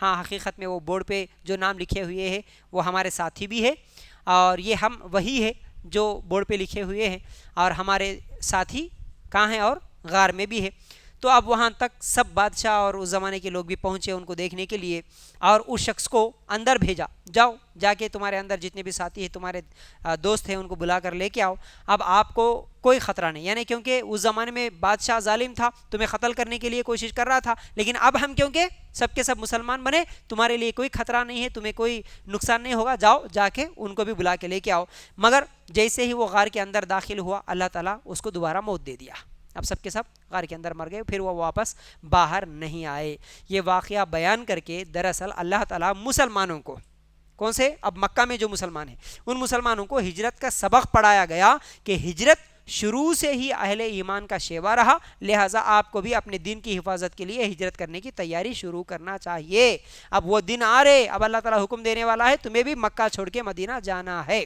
ہاں حقیقت میں وہ بورڈ پہ جو نام لکھے ہوئے ہیں وہ ہمارے ساتھی بھی ہے، اور یہ ہم وہی ہے جو بورڈ پہ لکھے ہوئے ہیں، اور ہمارے ساتھی کہاں ہیں، اور غار میں بھی ہے۔ تو اب وہاں تک سب بادشاہ اور اس زمانے کے لوگ بھی پہنچے ان کو دیکھنے کے لیے، اور اس شخص کو اندر بھیجا، جاؤ جا کے تمہارے اندر جتنے بھی ساتھی ہیں، تمہارے دوست ہیں، ان کو بلا کر لے کے آؤ، اب آپ کو کوئی خطرہ نہیں، یعنی کیونکہ اس زمانے میں بادشاہ ظالم تھا، تمہیں قتل کرنے کے لیے کوشش کر رہا تھا، لیکن اب ہم کیونکہ سب کے سب مسلمان بنے، تمہارے لیے کوئی خطرہ نہیں ہے، تمہیں کوئی نقصان نہیں ہوگا، جاؤ جا کے ان کو بھی بلا کے لے کے آؤ۔ مگر جیسے ہی وہ غار کے اندر داخل ہوا، اللہ تعالیٰ اس کو دوبارہ موت دے دیا، اب سب کے سب غار کے اندر مر گئے، پھر وہ واپس باہر نہیں آئے۔ یہ واقعہ بیان کر کے دراصل اللہ تعالیٰ مسلمانوں کو، کون سے، اب مکہ میں جو مسلمان ہیں ان مسلمانوں کو ہجرت کا سبق پڑھایا گیا کہ ہجرت شروع سے ہی اہل ایمان کا شیوا رہا، لہٰذا آپ کو بھی اپنے دین کی حفاظت کے لیے ہجرت کرنے کی تیاری شروع کرنا چاہیے۔ اب وہ دن آ رہے، اب اللہ تعالیٰ حکم دینے والا ہے تمہیں بھی مکہ چھوڑ کے مدینہ جانا ہے۔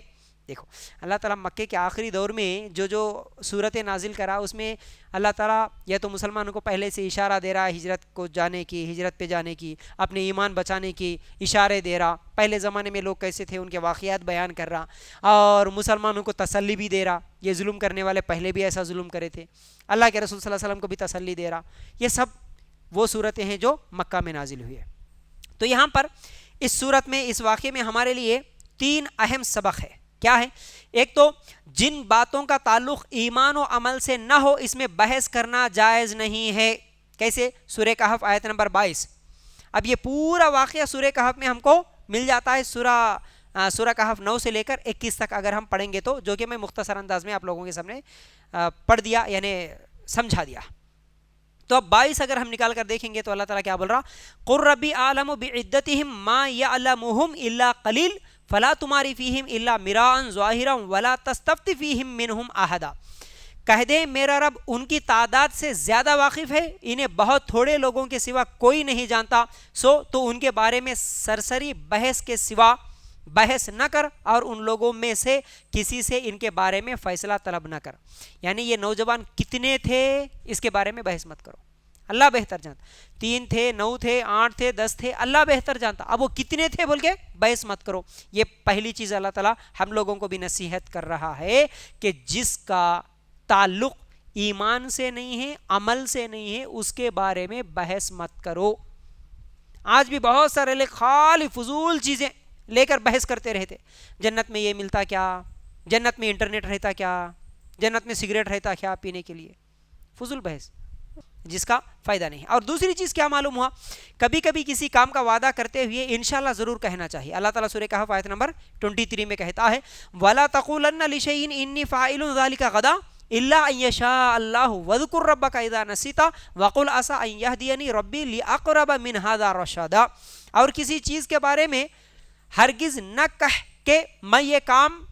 دیکھو اللہ تعالیٰ مکے کے آخری دور میں جو صورتیں نازل کرا اس میں اللہ تعالیٰ یا تو مسلمانوں کو پہلے سے اشارہ دے رہا ہے ہجرت کو جانے کی، ہجرت پہ جانے کی، اپنے ایمان بچانے کی اشارے دے رہا، پہلے زمانے میں لوگ کیسے تھے ان کے واقعات بیان کر رہا، اور مسلمانوں کو تسلی بھی دے رہا، یہ ظلم کرنے والے پہلے بھی ایسا ظلم کرے تھے، اللہ کے رسول صلی اللہ علیہ وسلم کو بھی تسلی دے رہا. یہ سب وہ صورتیں ہیں جو مکہ میں نازل ہوئی ہے. تو یہاں پر اس صورت میں، اس واقعے میں ہمارے لیے 3 اہم سبق ہے. کیا ہے؟ ایک تو جن باتوں کا تعلق ایمان و عمل سے نہ ہو اس میں بحث کرنا جائز نہیں ہے. کیسے؟ سورہ کہف آیت نمبر 22. اب یہ پورا واقعہ سورہ کہف میں ہم کو مل جاتا ہے، سورہ کہف 9 سے لے کر 21 تک اگر ہم پڑھیں گے تو، جو کہ میں مختصر انداز میں آپ لوگوں کے سامنے پڑھ دیا، یعنی سمجھا دیا. تو اب 22 اگر ہم نکال کر دیکھیں گے تو اللہ تعالیٰ کیا بول رہا؟ قُل رَّبِّ أَعْلَمُ بِعِدَّتِهِم مَّا يَعْلَمُهُمْ إِلَّا قَلِيلٌ فَلَا تُمَارِ فِيهِمْ إِلَّا مِرَاءً ظَاهِرًا وَلَا تَسْتَفْتِ فِيهِم مِّنْهُمْ أَحَدًا. کہہ دیں میرا رب ان کی تعداد سے زیادہ واقف ہے، انہیں بہت تھوڑے لوگوں کے سوا کوئی نہیں جانتا، تو ان کے بارے میں سرسری بحث کے سوا بحث نہ کر، اور ان لوگوں میں سے کسی سے ان کے بارے میں فیصلہ طلب نہ کر. یعنی یہ نوجوان کتنے تھے اس کے بارے میں بحث مت کرو، اللہ بہتر جانتا. 3 تھے، 9 تھے، 8 تھے، 10 تھے، اللہ بہتر جانتا. اب وہ کتنے تھے بول کے بحث مت کرو. یہ پہلی چیز اللہ تعالیٰ ہم لوگوں کو بھی نصیحت کر رہا ہے کہ جس کا تعلق ایمان سے نہیں ہے، عمل سے نہیں ہے، اس کے بارے میں بحث مت کرو. آج بھی بہت سارے لوگ خالی فضول چیزیں لے کر بحث کرتے رہتے. جنت میں یہ ملتا کیا، جنت میں انٹرنیٹ رہتا کیا، جنت میں سگریٹ رہتا کیا پینے کے لیے. فضول بحث جس کا فائدہ نہیں. اور دوسری چیز کیا معلوم ہوا؟ کبھی کبھی کسی کام کا وعدہ کرتے ہوئے انشاءاللہ ضرور کہنا چاہیے. اللہ تعالیٰ سورہ کہف آیت نمبر 23 میں کہتا ہے وَلَا تَقُولَنَّ لِشَيْءٍ إِنِّي فَاعِلٌ ذَلِكَ غَدًا إِلَّا أَن يَشَاءَ اللَّهُ وَاذْكُر رَّبَّكَ إِذَا نَسِيتَ وَقُلْ عَسَىٰ أَن يَهْدِيَنِي رَبِّي لِأَقْرَبَ مِنْ هَٰذَا رَشَدًا. اور کسی چیز کے بارے میں ہرگز نہ کہہ کہ میں یہ کام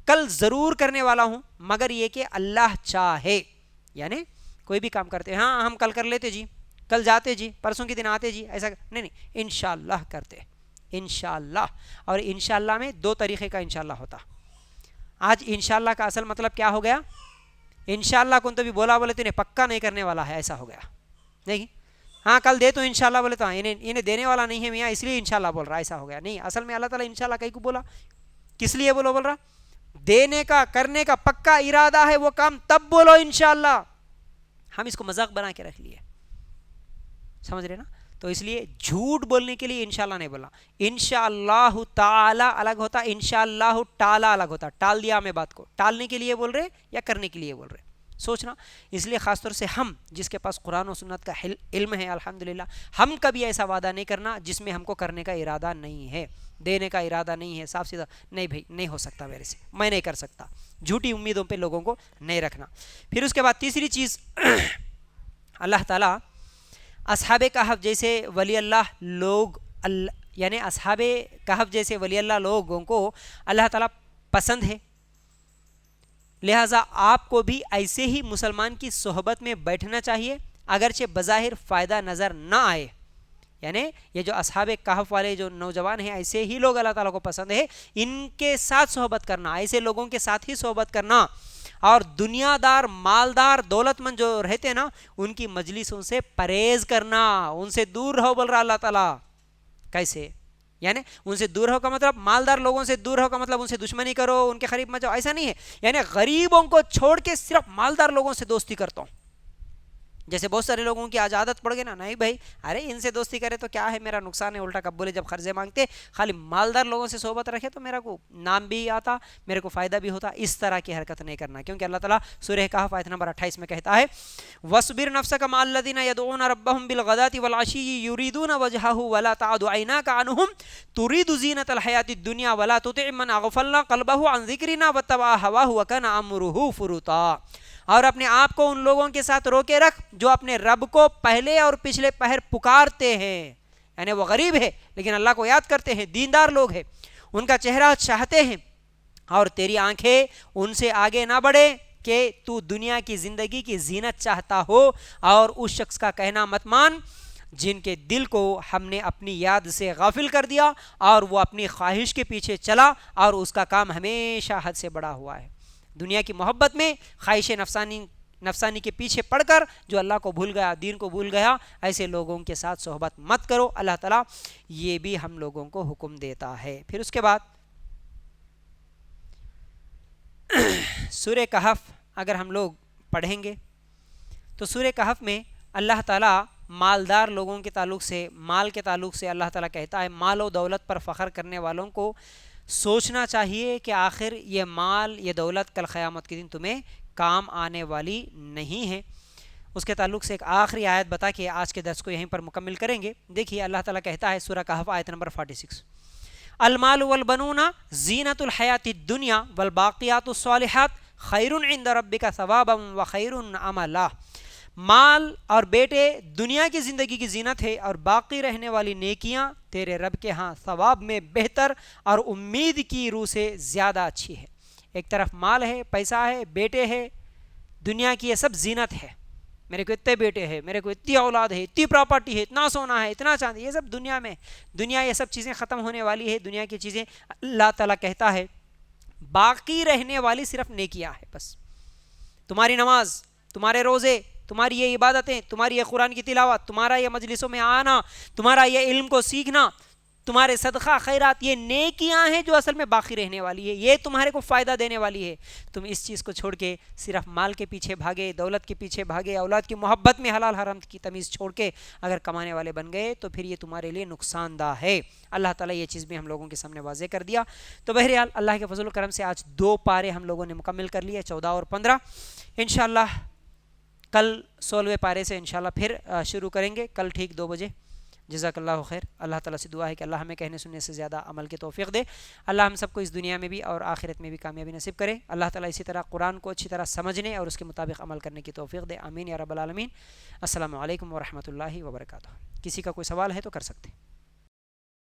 کل ضرور کرنے والا ہوں مگر یہ کہ اللہ چاہے. یعنی کوئی بھی کام کرتے ہیں، ہاں ہم کل کر لیتے جی، کل جاتے جی، پرسوں کے دن آتے جی، ایسا نہیں، انشاءاللہ کرتے، انشاءاللہ. اور انشاءاللہ میں 2 طریقے کا انشاءاللہ ہوتا. آج انشاءاللہ کا اصل مطلب کیا ہو گیا؟ انشاءاللہ کون تو بھی بولا بولے تو انہیں پکا نہیں کرنے والا ہے، ایسا ہو گیا. نہیں، ہاں کل دے تو انشاءاللہ بولے تو انہیں دینے والا نہیں ہے میاں اس لیے انشاءاللہ بول رہا، ایسا ہو گیا. نہیں، اصل میں اللہ تعالیٰ انشاءاللہ کہیں کو بولا، کس لیے بول رہا؟ دینے کا، کرنے کا پکا ارادہ ہے وہ کام تب بولو انشاءاللہ. ہم اس کو مذاق بنا کے رکھ لیے، سمجھ رہے نا؟ تو اس لیے جھوٹ بولنے کے لیے انشاءاللہ نہیں بولا. انشاءاللہ تعالی الگ ہوتا، انشاءاللہ تعالی الگ ہوتا. ٹال دیا ہمیں بات کو، ٹالنے کے لیے بول رہے یا کرنے کے لیے بول رہے، سوچنا. اس لیے خاص طور سے ہم جس کے پاس قرآن و سنت کا علم ہے الحمدللہ، ہم کبھی ایسا وعدہ نہیں کرنا جس میں ہم کو کرنے کا ارادہ نہیں ہے، دینے کا ارادہ نہیں ہے. صاف سیدھا نہیں بھائی، نہیں ہو سکتا میرے سے، میں نہیں کر سکتا. جھوٹی امیدوں پہ لوگوں کو نہیں رکھنا. پھر اس کے بعد تیسری چیز اللہ تعالیٰ اصحاب کہف جیسے ولی اللہ لوگ، یعنی اصحاب کہف جیسے ولی اللہ لوگوں کو اللہ تعالیٰ پسند ہے. لہٰذا آپ کو بھی ایسے ہی مسلمان کی صحبت میں بیٹھنا چاہیے اگرچہ بظاہر فائدہ نظر نہ آئے. یعنی یہ جو اصحاب کہف والے جو نوجوان ہیں، ایسے ہی لوگ اللہ تعالیٰ کو پسند ہے. ان کے ساتھ صحبت کرنا، ایسے لوگوں کے ساتھ ہی صحبت کرنا. اور دنیا دار، مالدار، دولت مند جو رہتے ہیں نا، ان کی مجلسوں سے پرہیز کرنا، ان سے دور رہو بول رہا اللہ تعالیٰ. کیسے؟ یعنی ان سے دور ہو کا مطلب مالدار لوگوں سے دور ہو کا مطلب ان سے دشمنی کرو، ان کے قریب مت جاؤ، ایسا نہیں ہے. یعنی غریبوں کو چھوڑ کے صرف مالدار لوگوں سے دوستی کرتا ہوں. جیسے بہت سارے لوگوں کی آج عادت پڑ گئی نا، نہیں بھائی ارے ان سے دوستی کرے تو کیا ہے، میرا نقصان ہے. الٹا کب بولے جب قرضے مانگتے خالی مالدار لوگوں سے صحبت رکھے تو میرا کو نام بھی آتا، میرے کو فائدہ بھی ہوتا. اس طرح کی حرکت نہیں کرنا، کیونکہ اللہ تعالیٰ سورہ کہف آیت نمبر 28 میں کہتا ہے وَاصْبِرْ نَفْسَكَ مَعَ الَّذِينَ يَدْعُونَ رَبَّهُمْ بِالْغَدَاةِ وَالْعَشِيِّ يُرِيدُونَ وَجْهَهُ وَلَا تَعْدُ عَيْنَاكَ عَنْهُمْ تُرِيدُ زِينَةَ الْحَيَاةِ الدُّنْيَا وَلَا تُطِعْ مَنْ أَغْفَلْنَا قَلْبَهُ عَنْ ذِكْرِنَا وَاتَّبَعَ هَوَاهُ وَكَانَ أَمْرُهُ فُرُطًا. اور اپنے آپ کو ان لوگوں کے ساتھ روکے رکھ جو اپنے رب کو پہلے اور پچھلے پہر پکارتے ہیں. یعنی وہ غریب ہے لیکن اللہ کو یاد کرتے ہیں، دیندار لوگ ہیں، ان کا چہرہ چاہتے ہیں. اور تیری آنکھیں ان سے آگے نہ بڑھے کہ تو دنیا کی زندگی کی زینت چاہتا ہو، اور اس شخص کا کہنا مت مان جن کے دل کو ہم نے اپنی یاد سے غافل کر دیا اور وہ اپنی خواہش کے پیچھے چلا اور اس کا کام ہمیشہ حد سے بڑا ہوا ہے. دنیا کی محبت میں خواہش نفسانی کے پیچھے پڑ کر جو اللہ کو بھول گیا، دین کو بھول گیا، ایسے لوگوں کے ساتھ صحبت مت کرو. اللہ تعالیٰ یہ بھی ہم لوگوں کو حکم دیتا ہے. پھر اس کے بعد سورہ کہف اگر ہم لوگ پڑھیں گے تو سورہ کہف میں اللہ تعالیٰ مالدار لوگوں کے تعلق سے، مال کے تعلق سے اللہ تعالیٰ کہتا ہے مال و دولت پر فخر کرنے والوں کو سوچنا چاہیے کہ آخر یہ مال، یہ دولت کل قیامت کے دن تمہیں کام آنے والی نہیں ہے. اس کے تعلق سے ایک آخری آیت بتا کے آج کے درس کو یہیں پر مکمل کریں گے. دیکھیے اللہ تعالیٰ کہتا ہے سورہ کہف آیت نمبر 46، المال والبنون زینت الحیات الدنیا والباقیات الصالحات خیر عند ربک ثوابا وخیر عملا. مال اور بیٹے دنیا کی زندگی کی زینت ہے اور باقی رہنے والی نیکیاں تیرے رب کے ہاں ثواب میں بہتر اور امید کی روح سے زیادہ اچھی ہے. ایک طرف مال ہے، پیسہ ہے، بیٹے ہے، دنیا کی یہ سب زینت ہے. میرے کو اتنے بیٹے ہیں، میرے کو اتنی اولاد ہے، اتنی پراپرٹی ہے، اتنا سونا ہے، اتنا چاندی، یہ سب دنیا میں، دنیا یہ سب چیزیں ختم ہونے والی ہے. دنیا کی چیزیں اللہ تعالیٰ کہتا ہے باقی رہنے والی صرف نیکیاں ہے. بس تمہاری نماز، تمہارے روزے، تمہاری یہ عبادتیں، تمہاری یہ قرآن کی تلاوت، تمہارا یہ مجلسوں میں آنا، تمہارا یہ علم کو سیکھنا، تمہارے صدقہ خیرات، یہ نیکیاں ہیں جو اصل میں باقی رہنے والی ہے، یہ تمہارے کو فائدہ دینے والی ہے. تم اس چیز کو چھوڑ کے صرف مال کے پیچھے بھاگے، دولت کے پیچھے بھاگے، اولاد کی محبت میں حلال حرام کی تمیز چھوڑ کے اگر کمانے والے بن گئے تو پھر یہ تمہارے لیے نقصان دہ ہے. اللہ تعالیٰ یہ چیز بھی ہم لوگوں کے سامنے واضح کر دیا. تو بہرحال اللہ کے فضل و کرم سے آج 2 پارے ہم لوگوں نے مکمل کر لیے، 14 اور 15. انشاءاللہ کل 16ویں پارے سے انشاءاللہ پھر شروع کریں گے، کل ٹھیک 2 بجے. جزاک اللہ خیر. اللہ تعالیٰ سے دعا ہے کہ اللہ ہمیں کہنے سننے سے زیادہ عمل کی توفیق دے. اللہ ہم سب کو اس دنیا میں بھی اور آخرت میں بھی کامیابی نصیب کرے. اللہ تعالیٰ اسی طرح قرآن کو اچھی طرح سمجھنے اور اس کے مطابق عمل کرنے کی توفیق دے. آمین یا رب العالمین. السلام علیکم ورحمۃ اللہ وبرکاتہ. کسی کا کوئی سوال ہے تو کر سکتے ہیں.